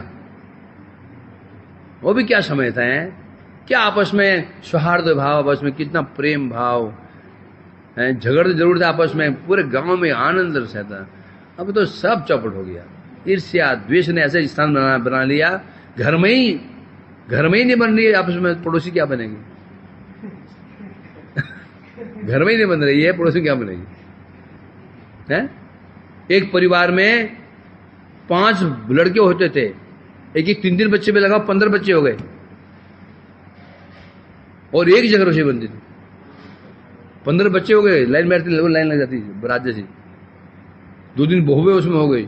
क्या आपस में सौहार्द भाव, आपस में कितना प्रेम भाव है। झगड़ते जरूर थे आपस में, पूरे गांव में आनंद रहता। अब तो सब चौपट हो गया। ईर्ष्या द्वेष ने ऐसे स्थान बना लिया, घर में ही नहीं बन रही है आपस में, पड़ोसी क्या बनेगी? घर में ही नहीं बन रही है, पड़ोसी क्या बनेगी? है? एक परिवार में 5 लड़के होते थे, एक एक 3-3 बच्चे पे लगा 15 बच्चे हो गए, और एक जगह रसोई बनती थी। 15 बच्चे हो गए, लाइन बैठती, लाइन लग जाती थी बरात जैसी। 2 दिन बहुएं उसमें हो गई,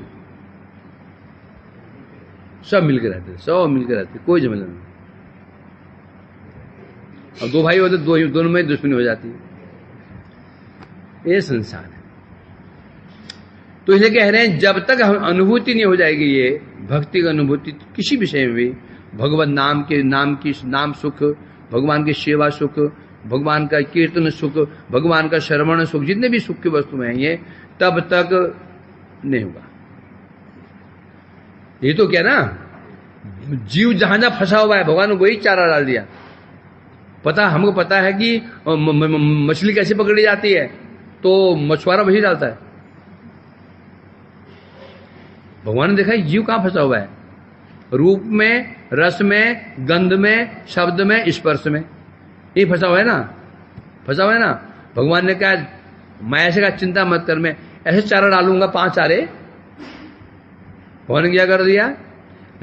सब मिलकर रहते, सब मिलकर रहते, कोई झमेला नहीं। अब 2 भाई होते, दोनों में दुश्मनी हो जाती है। ये संसार है। तो इसलिए कह रहे हैं, जब तक हम अनुभूति नहीं हो जाएगी, ये भक्ति की अनुभूति किसी विषय में भी, भगवान नाम सुख, भगवान की सेवा सुख, भगवान का कीर्तन सुख, भगवान का श्रवण सुख, जितने भी सुख की वस्तु हैं ये, तब तक नहीं होगा। ये तो क्या ना, जीव जहां जहां फंसा हुआ है, भगवान ने वही चारा डाल दिया। हमको पता है कि मछली कैसे पकड़ी जाती है, तो मछुआरा वही डालता है। भगवान ने देखा है जीव कहां फंसा हुआ है, रूप में, रस में, गंध में, शब्द में, स्पर्श में, ये फंसा हुआ है ना, फंसा हुआ है ना। भगवान ने कहा, मैं ऐसे का चिंता मत कर, मैं ऐसे चारा डालूंगा 5 चारे। भगवान ने क्या कर दिया,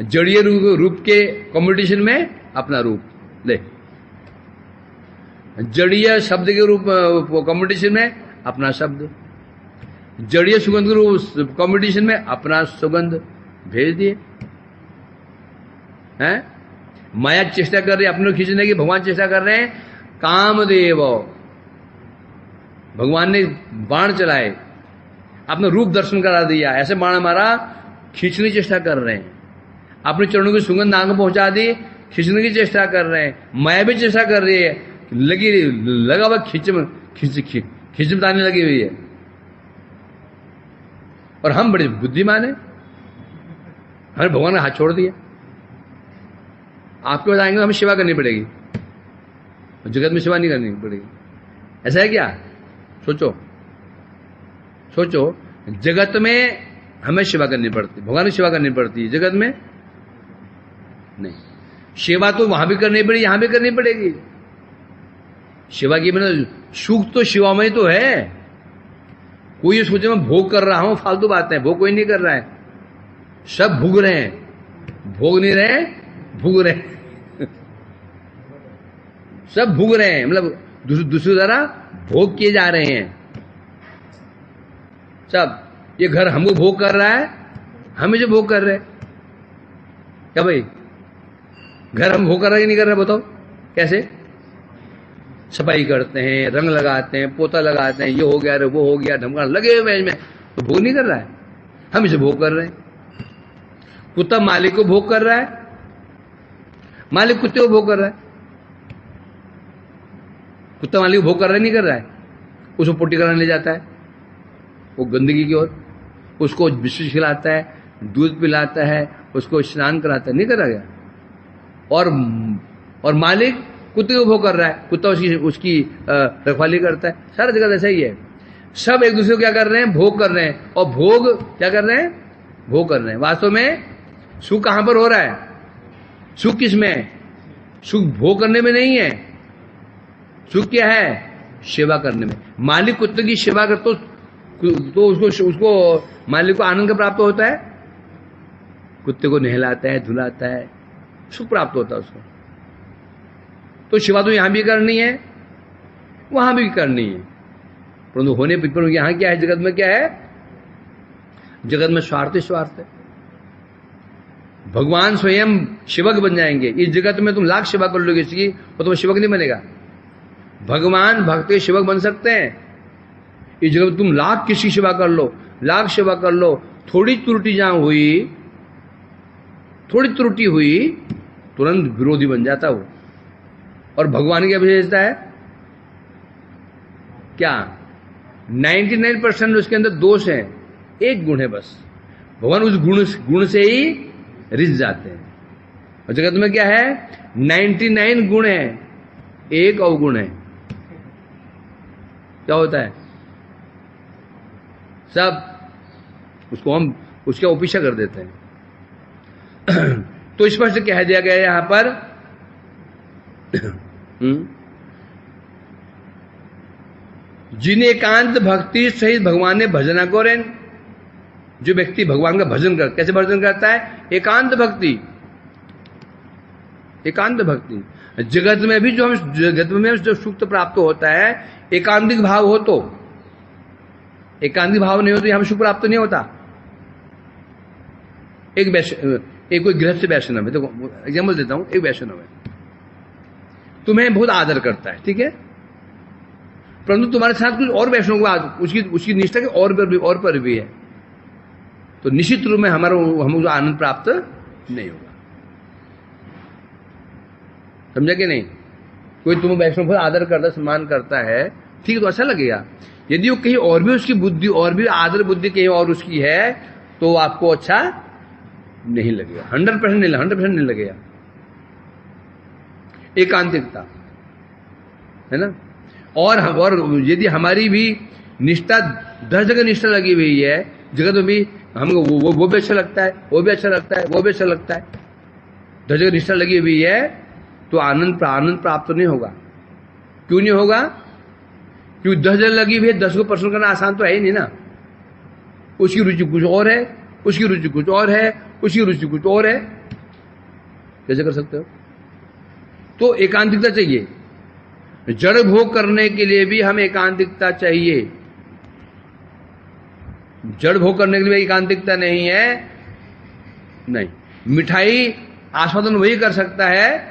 जड़ीय रूप के कॉम्पिटिशन में अपना रूप ले, जड़ीय शब्द के रूप कॉम्पिटिशन में अपना शब्द, जड़ीय सुगंध के रूप कॉम्पिटिशन में अपना सुगंध भेज दिए हैं। माया चेष्टा कर रही है अपने खींचने की, भगवान चेष्टा कर रहे हैं कामदेव। भगवान ने बाण चलाए, अपना रूप दर्शन करा दिया, ऐसे बाण मारा, खींचने की चेष्टा कर रहे हैं। अपने चरणों की सुगंध आंख पहुंचा दी, खींचने की चेष्टा कर रहे हैं। माया भी चेष्टा कर रही है, लगा हुआ खिंचमताने लगी हुई है। और हम बड़े बुद्धिमान हैं, हमने भगवान का हाथ छोड़ दिया। आपके पास आएंगे तो हमें सेवा करनी पड़ेगी, जगत में सेवा नहीं करनी पड़ेगी। ऐसा है क्या? सोचो सोचो, जगत में हमें सेवा करनी पड़ती, भगवान की सेवा करनी पड़ती है, जगत में नहीं। सेवा तो वहां भी करनी पड़ेगी, यहां भी करनी पड़ेगी। सेवा की मतलब सुख तो सेवा में ही तो है। कोई ये सोचे मैं भोग कर रहा हूं, फालतू बात है, भोग कोई नहीं कर रहा है, सब भूग रहे हैं, भोग नहीं रहे, भूग रहे हैं। सब भूग रहे हैं, मतलब दूसरी तरह भोग किए जा रहे हैं सब। ये घर हमको भोग कर रहा है, हम इसे भोग कर रहे हैं। क्या भाई, घर हम भोग कर रहे हैं कि नहीं कर रहे, बताओ कैसे? सफाई करते हैं, रंग लगाते हैं, पोता लगाते हैं, ये हो गया, वो हो गया, ढमका लगे हुए इसमें, तो भोग नहीं कर रहा है, हम इसे भोग कर रहे हैं। कुत्ता मालिक को भोग कर रहा है, मालिक कुत्ते को भोग कर रहा है। कुत्ता मालिक को भोग कर रहा है, नहीं कर रहा है, उसको पोटी कराने ले जाता है वो गंदगी की ओर, उसको बिस्कुट खिलाता है, दूध पिलाता है, उसको स्नान कराता है, नहीं करा गया। और मालिक कुत्ते को भोग कर रहा है, कुत्ता उसकी रखवाली करता है। सारा जगह ऐसा ही है, सब एक दूसरे को क्या कर रहे हैं, भोग कर रहे हैं। और भोग क्या कर रहे हैं, भोग कर रहे हैं। वास्तव में सुख कहां पर हो रहा है, सुख किस में है? सुख भोग करने में नहीं है, सुख क्या है, सेवा करने में। मालिक कुत्ते की सेवा कर तो उसको मालिक को आनंद का प्राप्त होता है, कुत्ते को नहलाता है, धुलाता है, सुख प्राप्त होता है उसको। तो सेवा तो यहां भी करनी है, वहां भी करनी है, परंतु होने पर यहां क्या है, जगत में क्या है, जगत में स्वार्थ ही स्वार्थ है। भगवान स्वयं शिवक बन जाएंगे। इस जगत में तुम लाख सेवा कर लोगे इसकी, वो तुम्हें शिवक नहीं बनेगा। भगवान भक्त के शिवक बन सकते हैं। इस जगत में तुम लाख किसी सेवा कर लो, लाख सेवा कर लो, थोड़ी त्रुटि जहां हुई, थोड़ी त्रुटि हुई, तुरंत विरोधी बन जाता वो। और भगवान की विशेषता है क्या, 99% उसके अंदर दोष है, एक गुण है बस। भगवान उस गुण से ही रिझ जाते हैं। और जगत में क्या है, 99 गुण है, एक अवगुण है। क्या होता है, सब उसको हम उसके उपीक्षा कर देते हैं। तो स्पष्ट कह दिया गया यहां पर जिन एकांत भक्ति सहित भगवान ने भजना करें, जो व्यक्ति भगवान का भजन कर, कैसे भजन करता है? एकांत भक्ति, एकांत भक्ति। जगत में भी जो सुख प्राप्त होता है, एकांतिक भाव हो तो, एकांतिक भाव नहीं हो तो यहां सुख प्राप्त नहीं होता। एक कोई गृहस्थ वैष्णव है, देखो एग्जाम्पल देता हूं, एक वैष्णव है, तुम्हें बहुत आदर करता है, ठीक है, परंतु तुम्हारे साथ कुछ और वैष्णव को उसकी निष्ठा के और पर भी है, तो निश्चित रूप में हमको आनंद प्राप्त नहीं होगा। समझा कि नहीं? कोई तुम्हें वैष्णव बहुत आदर करता, सम्मान करता है, ठीक है, तो अच्छा लगेगा। यदि वो कहीं और भी उसकी बुद्धि और भी आदर बुद्धि कहीं और उसकी है, तो आपको अच्छा नहीं लगेगा, 100% नहीं लगेगा। एकांतिकता है ना। और यदि हमारी भी निष्ठा 10 जगह निष्ठा लगी हुई है, जगत में भी हमको वो भी अच्छा लगता है, वो भी अच्छा लगता है, वो भी अच्छा लगता है, 10 जगह निष्ठा लगी हुई है, तो आनंद प्राप्त नहीं होगा। क्यों नहीं होगा? क्योंकि 10 जगह लगी हुई है, 10 को प्रसन्न करना आसान तो है ही नहीं ना। उसकी रुचि कुछ और है, उसकी रुचि कुछ और है, उसकी रुचि कुछ और है, कैसे कर सकते हो? तो एकांतिकता चाहिए। जड़ भोग करने के लिए भी हमें एकांतिकता चाहिए। जड़ भोग करने के लिए एकांतिकता नहीं है, नहीं। मिठाई आस्वादन वही कर सकता है,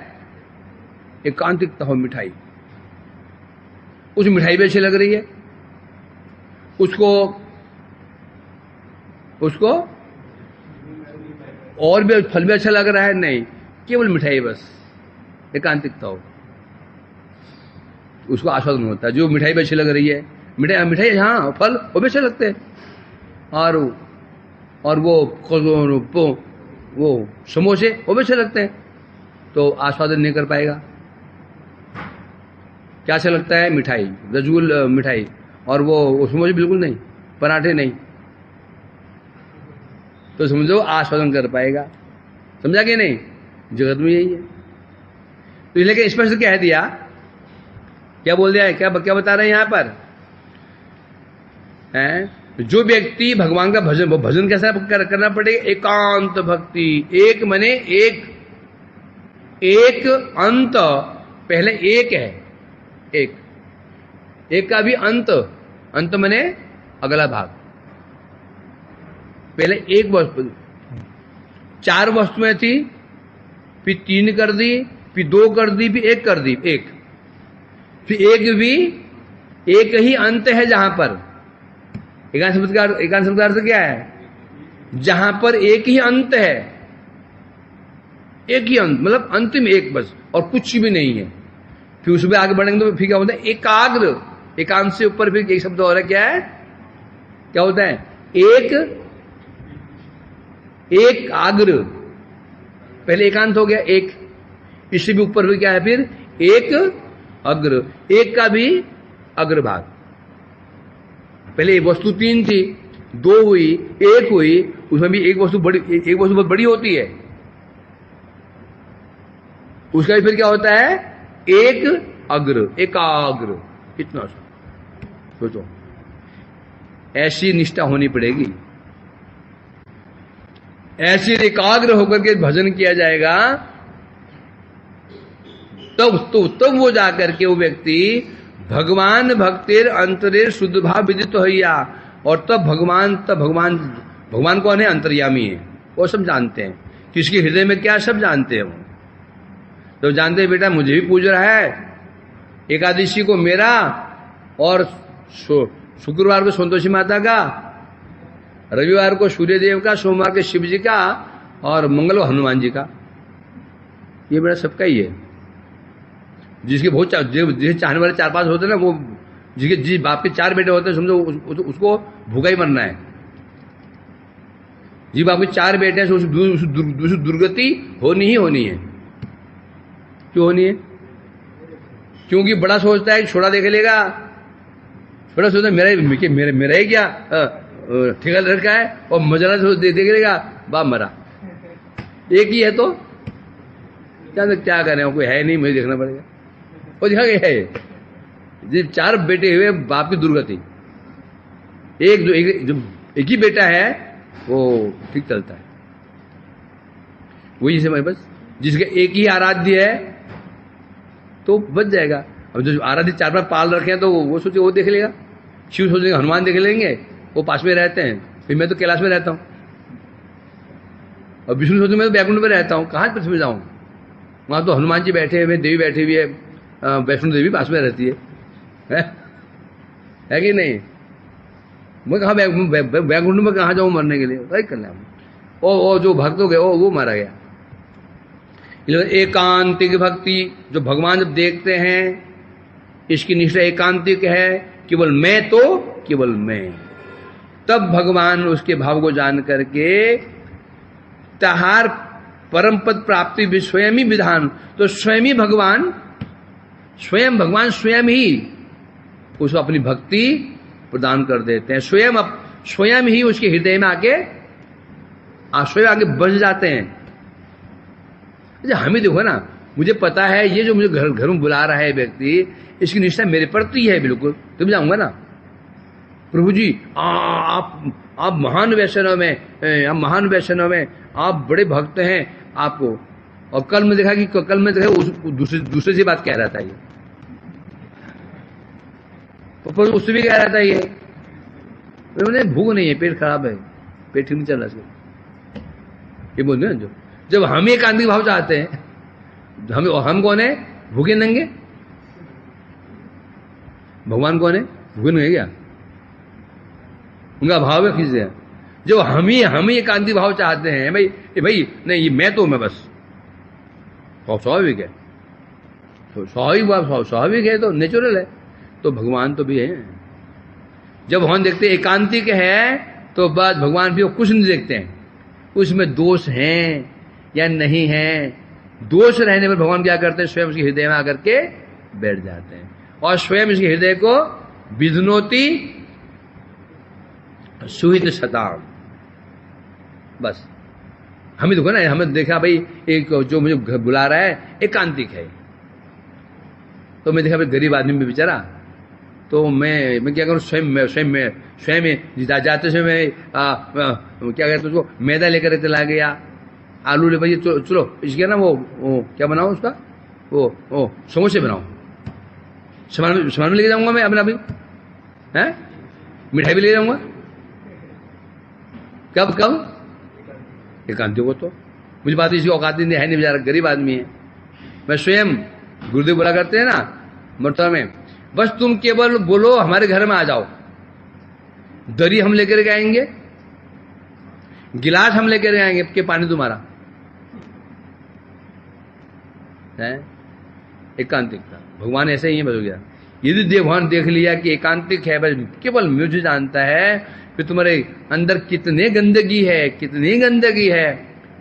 एकांतिकता हो मिठाई। उस मिठाई भी अच्छी लग रही है, उसको और भी फल भी अच्छा लग रहा है, नहीं, केवल मिठाई बस, एकांतिकता हो, उसको आस्वादन होता है। जो मिठाई भी अच्छी लग रही है, मिठाई हाँ, फल वो भी अच्छे लगते हैं, और वो समोसे वो भी अच्छे लगते हैं, तो आस्वादन नहीं कर पाएगा। क्या अच्छा लगता है? मिठाई, रसगुल्ला मिठाई, और वो समोसे बिल्कुल नहीं, पराठे नहीं, तो समझो आस्वादन कर पाएगा। समझा कि नहीं? जगत में यही है। तो इसलिए स्पष्ट कह दिया, क्या बोल दिया है, क्या बता रहे हैं यहां पर है? जो व्यक्ति भगवान का भजन, वो भजन कैसा करना पड़ेगा? एकांत भक्ति। एक मने एक अंत, पहले एक है, एक का भी अंत मने अगला भाग। पहले एक वस्तु, 4 वस्तुएं थी, फिर 3 कर दी, फिर 2 कर दी, फिर 1 कर दी, फिर एक भी एक ही अंत है। जहां पर एकांत संस्कार से क्या है? जहां पर एक ही अंत है, एक ही अंत, मतलब अंतिम एक बस, और कुछ भी नहीं है। फिर उसमें आगे बढ़ेंगे तो फिर क्या होता है? एकाग्र। एकांत से ऊपर फिर एक शब्द और है, क्या है? क्या होता है? एक आग्र। पहले एकांत हो गया एक, इससे भी ऊपर भी क्या है? फिर एक अग्र, एक का भी अग्रभाग। पहले वस्तु 3 थी, 2 हुई, 1 हुई, उसमें भी एक वस्तु बहुत बड़ी होती है, उसका भी फिर क्या होता है? एक अग्र, एकाग्र। इतना सोचो, ऐसी निष्ठा होनी पड़ेगी, ऐसी एकाग्र होकर के भजन किया जाएगा, तब वो जाकर के वो व्यक्ति भगवान भक्तिर अंतरेर शुद्ध भाव विदित होइया। और तब भगवान कौन है? अंतर्यामी है, वो सब जानते हैं, किसके हृदय में क्या, सब जानते हैं वो। तो जानते हैं बेटा मुझे भी पूज रहा है, एकादशी को मेरा, और शुक्रवार को संतोषी माता का, रविवार को सूर्यदेव का, सोमवार के शिव जी का, और मंगलवार हनुमान जी का। ये बेटा सबका ही है। जिसके बहुत जिसे चाहने वाले 4-5 होते हैं ना, वो जिस बाप के 4 बेटे होते हैं, समझो उसको भूखा ही मरना है। जिस बाप के 4 बेटे हैं, उस दुर्गति होनी ही होनी है। क्यों होनी है? क्योंकि बड़ा सोचता है छोटा देख लेगा, छोटा सोचता है मेरा ही क्या ठेका लड़का है, और मजा देख लेगा, बाप मरा। एक ही है तो क्या करें, कोई है नहीं, मुझे देखना पड़ेगा। वो दिखा गया है, ये 4 बेटे हुए बाप की दुर्गति। एक ही बेटा है वो ठीक चलता है। वही समय बस जिसका एक ही आराध्य है तो बच जाएगा। अब जो आराध्य 4 पाल रखे हैं तो वो सोचे वो देख लेगा, शिव सोचेंगे हनुमान देख लेंगे, वो पास में रहते हैं। फिर मैं तो कैलाश में रहता हूं और विष्णु सोचेंगे मैं तो बैकुंठ में रहता हूं, कहां पृथ्वी में जाऊं? वहां तो हनुमान जी बैठे हुए, देवी बैठी हुई है, वैष्णो देवी पास में रहती है कि नहीं? मैं कहा बैकुंठ में कहां जाऊं मरने के लिए? वही कल्याण। ओ जो भक्त हो गए वो मारा गया। एकांतिक भक्ति, जो भगवान जब देखते हैं इसकी निष्ठा एकांतिक है, केवल मैं तो केवल मैं, तब भगवान उसके भाव को जान करके तहार परम पद प्राप्ति भी स्वयं ही विधान। तो स्वयं ही भगवान स्वयं ही उसको अपनी भक्ति प्रदान कर देते हैं। स्वयं ही उसके हृदय में आके स्वयं आगे बस जाते हैं। अच्छा हमें देखो ना, मुझे पता है ये जो मुझे घर में बुला रहा है व्यक्ति, इसकी निष्ठा मेरे प्रति है बिल्कुल, तो मैं जाऊंगा ना, प्रभु जी आप महान वैष्णव में आप बड़े भक्त हैं आपको। और कल में देखा दूसरे से बात कह रहा था ये, पर उससे भी कह रहा था ये भूख नहीं है, पेट खराब है, पेट ठीक नहीं चल रहा, ये बोलते हैं। जो जब हम एकांतिक भाव चाहते हैं, हम कौन है? भूखे नंगे। भगवान कौन है? भूखे नंगे क्या? उनका भाव है खींच है। जब हम ही एकांतिक भाव चाहते हैं, भाई नहीं मैं तो मैं बस, स्वाभाविक है, तो स्वाभाविक है, तो नेचुरल है, तो भगवान तो भी है। जब हम देखते एकांतिक है तो बस भगवान भी कुछ नहीं देखते हैं उसमें दोष हैं या नहीं है। दोष रहने पर भगवान क्या करते हैं? स्वयं उसके हृदय में आकर के बैठ जाते हैं और स्वयं इसके हृदय को विधनोति सुहित शताम। बस हमें देखो ना, हमें देखा भाई एक जो मुझे घर बुला रहा है एकांतिक है, तो मैं देखा भाई गरीब आदमी में बेचारा, तो मैं क्या करूं? स्वयं जाते समय क्या कहते उसको मैदा लेकर चला गया, आलू ले भाई चलो इसके ना वो क्या बनाओ उसका वो समोसे बनाओ, सामान लेके जाऊंगा मैं अपना भी, है मिठाई भी ले जाऊंगा। कब एकांतिक हो तो मुझे बात इसकी औकात नहीं है, नहीं बेचारा गरीब आदमी है। मैं स्वयं गुरुदेव बोला करते हैं ना मर्तबा में, बस तुम केवल बोलो हमारे घर में आ जाओ, दरी हम लेकर के आएंगे, गिलास हम लेकर आएंगे कि पानी तुम्हारा है। एकांतिकता भगवान ऐसे ही बदल गया। यदि भगवान देख लिया कि एकांतिक है, बस केवल मुझे जानता है कि तुम्हारे अंदर कितने गंदगी है,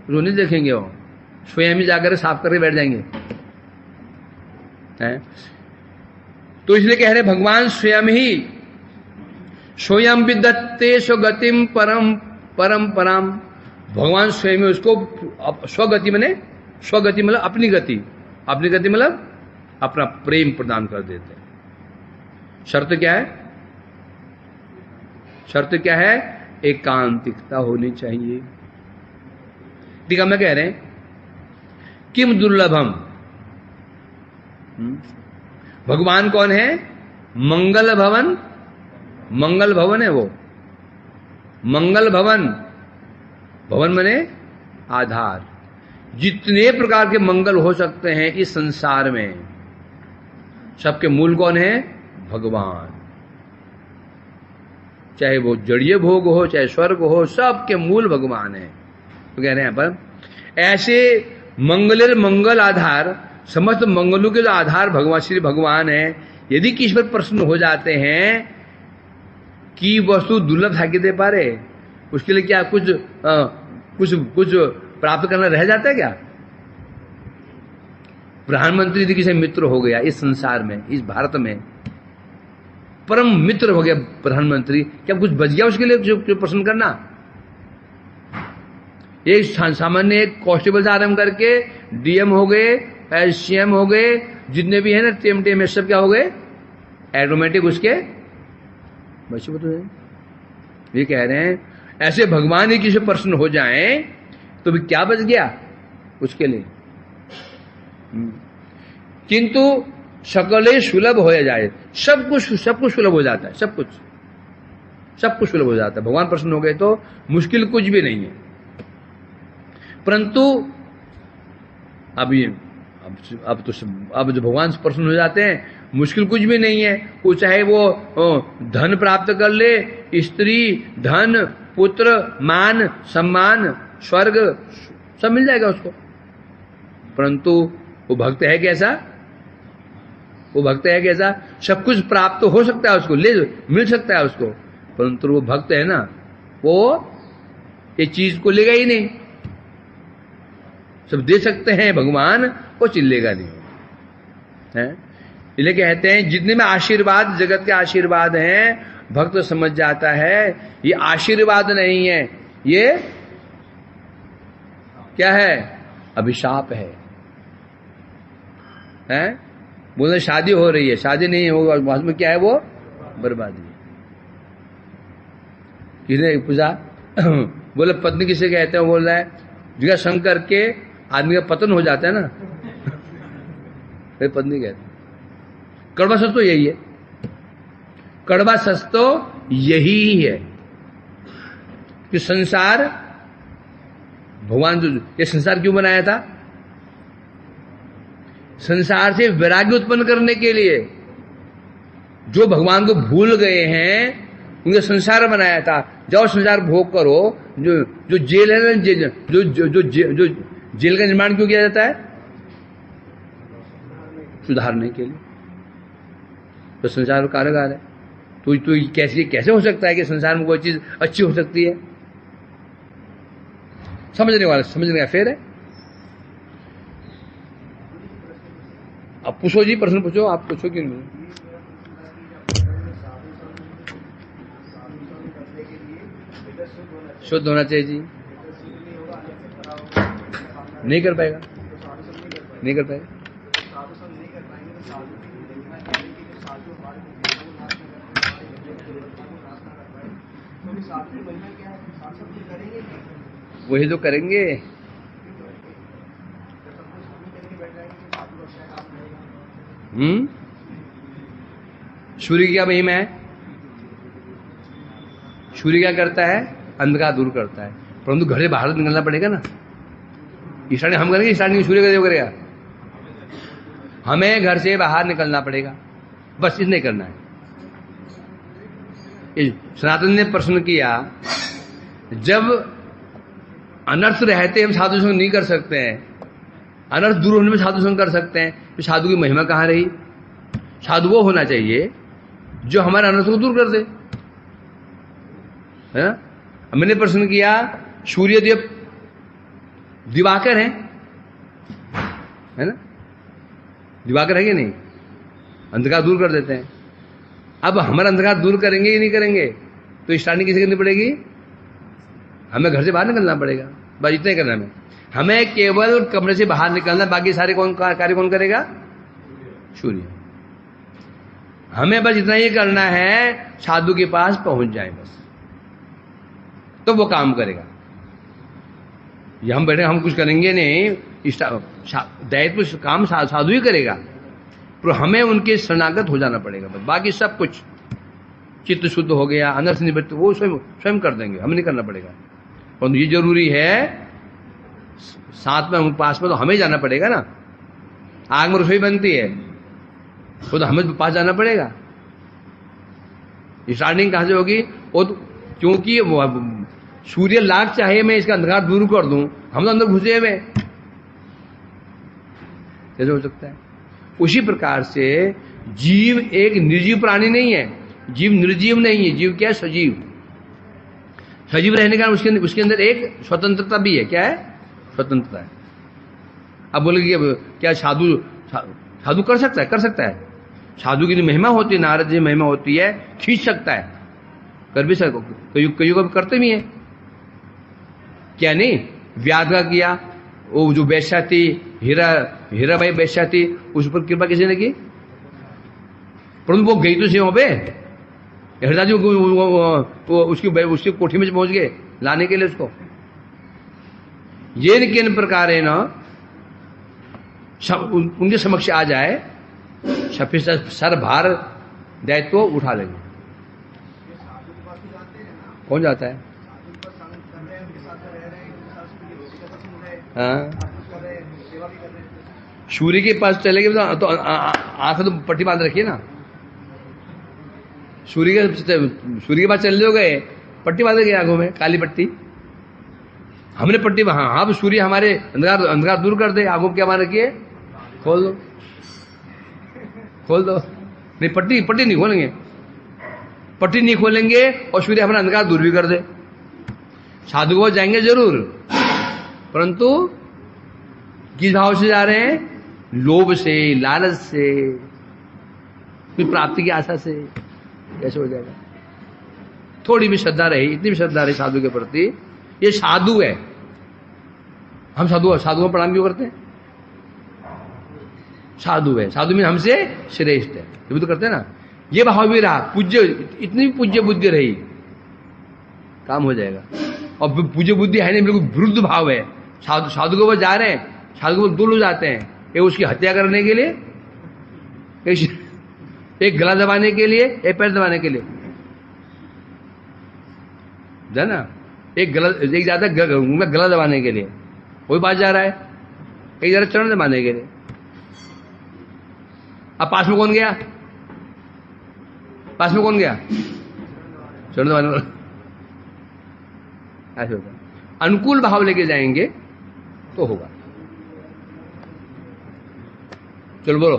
वो नहीं देखेंगे, वो स्वयं ही जाकर साफ करके बैठ जाएंगे, है? तो इसलिए कह रहे भगवान स्वयं विदत्ते स्वगतिम परम परम। भगवान स्वयं उसको स्वगति मतलब अपनी गति मतलब अपना प्रेम प्रदान कर देते हैं। शर्त क्या है? एकांतिकता होनी चाहिए। ठीक है, मैं कह रहे हैं किम दुर्लभम। भगवान कौन है? मंगल भवन है वो। मंगल भवन मने आधार। जितने प्रकार के मंगल हो सकते हैं इस संसार में, सबके मूल कौन है? भगवान। चाहे वो जड़ीय भोग हो, चाहे स्वर्ग हो, सबके मूल भगवान है। तो कह रहे हैं पर ऐसे मंगल आधार, समस्त मंगलों के जो आधार भगवान श्री भगवान है। यदि किसी पर प्रश्न हो जाते हैं कि वस्तु दुर्लभ थाकी दे पा रहे, उसके लिए क्या कुछ प्राप्त करना रह जाता है क्या? प्रधानमंत्री यदि किसी मित्र हो गया इस संसार में, इस भारत में परम मित्र हो गया प्रधानमंत्री, क्या कुछ बच गया उसके लिए जो प्रश्न करना? एक सामान्य एक कांस्टेबल से आरंभ करके डीएम हो गए, सीएम हो गए, जितने भी है ना टीएम सब क्या हो गए? ऑटोमेटिक उसके बच्चे तो है। ये कह रहे हैं ऐसे भगवान ही किसी प्रश्न हो जाए तो भी क्या बच गया उसके लिए। किंतु सकले सुलभ हो जाए, सब कुछ सुलभ हो जाता है, सब कुछ सुलभ हो जाता है। भगवान प्रसन्न हो गए तो मुश्किल कुछ भी नहीं है। परंतु अब जो भगवान प्रसन्न हो जाते हैं मुश्किल कुछ भी नहीं है। वो चाहे वो धन प्राप्त कर ले, स्त्री, धन, पुत्र, मान, सम्मान, स्वर्ग सब मिल जाएगा उसको। परंतु वो भक्त है कैसा, वो भक्त है कैसा, सब कुछ प्राप्त हो सकता है उसको, मिल सकता है उसको, परंतु वो भक्त है ना, वो ये चीज को लेगा ही नहीं। सब दे सकते हैं भगवान, वो चिल्लेगा नहीं है। इसलिए कहते हैं जितने में आशीर्वाद जगत के आशीर्वाद हैं, भक्त तो समझ जाता है ये आशीर्वाद नहीं है, ये क्या है, अभिशाप है। बोले शादी हो रही है, शादी नहीं होगा बाद में क्या है, वो बर्बादी। किसने पूछा बोले पत्नी किसे कहते हैं, बोल रहा है जिसका संग करके आदमी का पतन हो जाता है ना पत्नी कहते। कड़वा सच तो यही है, कड़वा सच तो यही है कि संसार, भगवान जो ये संसार क्यों बनाया था, संसार से वैराग्य उत्पन्न करने के लिए। जो भगवान को भूल गए हैं उनका संसार बनाया था, जाओ संसार भोग करो। जो जेल है ना, जो जेल का निर्माण क्यों किया जाता है, सुधारने के लिए। तो संसार कारागार है। तो कैसे हो सकता है कि संसार में कोई चीज अच्छी हो सकती है, समझने वाला समझने का फेर है। अब पूछो जी, प्रश्न पूछो, आप पूछो क्यों नहीं। शुद्ध होना चाहिए जी, नहीं कर पाएगा, नहीं कर पाएगा। वही तो करेंगे। सूर्य की क्या महिमा है, सूर्य क्या करता है, अंधकार दूर करता है, परंतु घर से बाहर निकलना पड़ेगा ना। स्टार्टिंग हम करेंगे, स्टार्टिंग सूर्य का देव करेगा, हमें घर से बाहर निकलना पड़ेगा, बस इतने करना है। सनातन ने प्रश्न किया, जब अनर्थ रहते हम साधु संग नहीं कर सकते हैं, अनर्थ दूर होने में साधु संग कर सकते हैं, तो साधु की महिमा कहां रही। साधु वो होना चाहिए जो हमारे अनर्थ को दूर कर दे, है ना। मैंने प्रश्न किया, सूर्य देव दिवाकर है ना, दिवाकर है कि नहीं, अंधकार दूर कर देते हैं। अब हमारा अंधकार दूर करेंगे कि नहीं करेंगे, तो स्टार्टिंग किसे करनी पड़ेगी, हमें घर से बाहर निकलना पड़ेगा, बस इतना ही करना है। हमें केवल कमरे से बाहर निकलना, बाकी सारे कार्य कौन करेगा, सूर्य। हमें बस इतना ही करना है, साधु के पास पहुंच जाए बस, तो वो काम करेगा। ये हम बैठे हम कुछ करेंगे नहीं, दायित्व काम साधु ही करेगा, तो हमें उनके शरणागत हो जाना पड़ेगा बस। बाकी सब कुछ चित्त शुद्ध हो गया, अंदर से निवृत्त, वो स्वयं कर देंगे, हमें नहीं करना पड़ेगा। परंतु ये जरूरी है साथ में पास में तो हमें जाना पड़ेगा ना। आग में रसोई बनती है, वो तो हमें पास जाना पड़ेगा। स्टार्टिंग कहां से होगी, वो तो क्योंकि सूर्य लाख चाहे मैं इसका अंधकार दूर कर दूं, हम तो अंदर घुसे हुए, कैसे हो सकता है। उसी प्रकार से जीव एक निर्जीव प्राणी नहीं है, जीव निर्जीव नहीं है, जीव क्या है, सजीव। सजीव रहने का उसके अंदर एक स्वतंत्रता भी है। क्या है, स्वतंत्रता है। अब बोलेंगे क्या साधु कर सकता है, कर सकता है। साधु की महिमा होती है, नारद जी महिमा होती है, खींच सकता है, कर भी सकता, कई को करते भी है, क्या नहीं। व्याध का किया, वो जो वैश्या थी, हीरा भाई वैश्या थी, उस पर कृपा किसी ने की, परंतु वो गई तो सी वहां पे, हृदय जी उसकी कोठी में पहुंच गए लाने के लिए उसको। ये किन प्रकार है ना उनके समक्ष आ जाए, सर भार दायित्व उठा लेंगे। कौन जाता है? हाँ, सूर्य के पास चले गए तो आंखें तो पट्टी बांध रखिए ना। सूर्य के पास चले गए, पट्टी बांध गए आंखों में, काली पट्टी। हमने पट्टी, हाँ अब सूर्य हमारे अंधकार दूर कर दे, आंखों क्या मान रखिए, खोल दो, खोल दो। नहीं, पट्टी नहीं खोलेंगे, पट्टी नहीं खोलेंगे और सूर्य हमारा अंधकार दूर भी कर दे। साधु को जाएंगे जरूर, परंतु किस भाव से जा रहे हैं? लोभ से, लालच से, फिर प्राप्ति की आशा से। कैसे हो जाएगा? थोड़ी भी श्रद्धा रही, इतनी भी श्रद्धा रही साधु के प्रति, ये साधु है। हम साधु को प्रणाम क्यों करते हैं? साधु है, साधु में हमसे श्रेष्ठ है, ये भी तो करते हैं ना। ये भाव भी रहा, पूज्य, इतनी पूज्य बुद्धि रही, काम हो जाएगा। और पूज्य बुद्धि है नहीं, बिल्कुल विरुद्ध भाव है। साधु को वो जा रहे हैं, साधु को दो लोग जाते हैं, एक उसकी हत्या करने के लिए, एक गला दबाने के लिए, एक पैर दबाने के लिए, है ना। एक जाता है गला दबाने के लिए, वही बात जा रहा है। एक जा रहा है चरण दबाने के लिए। अब पास में कौन गया? पास में कौन गया? चरण दबाने वाला। ऐसे होता है। अनुकूल भाव लेके जाएंगे तो होगा। चलो बोलो।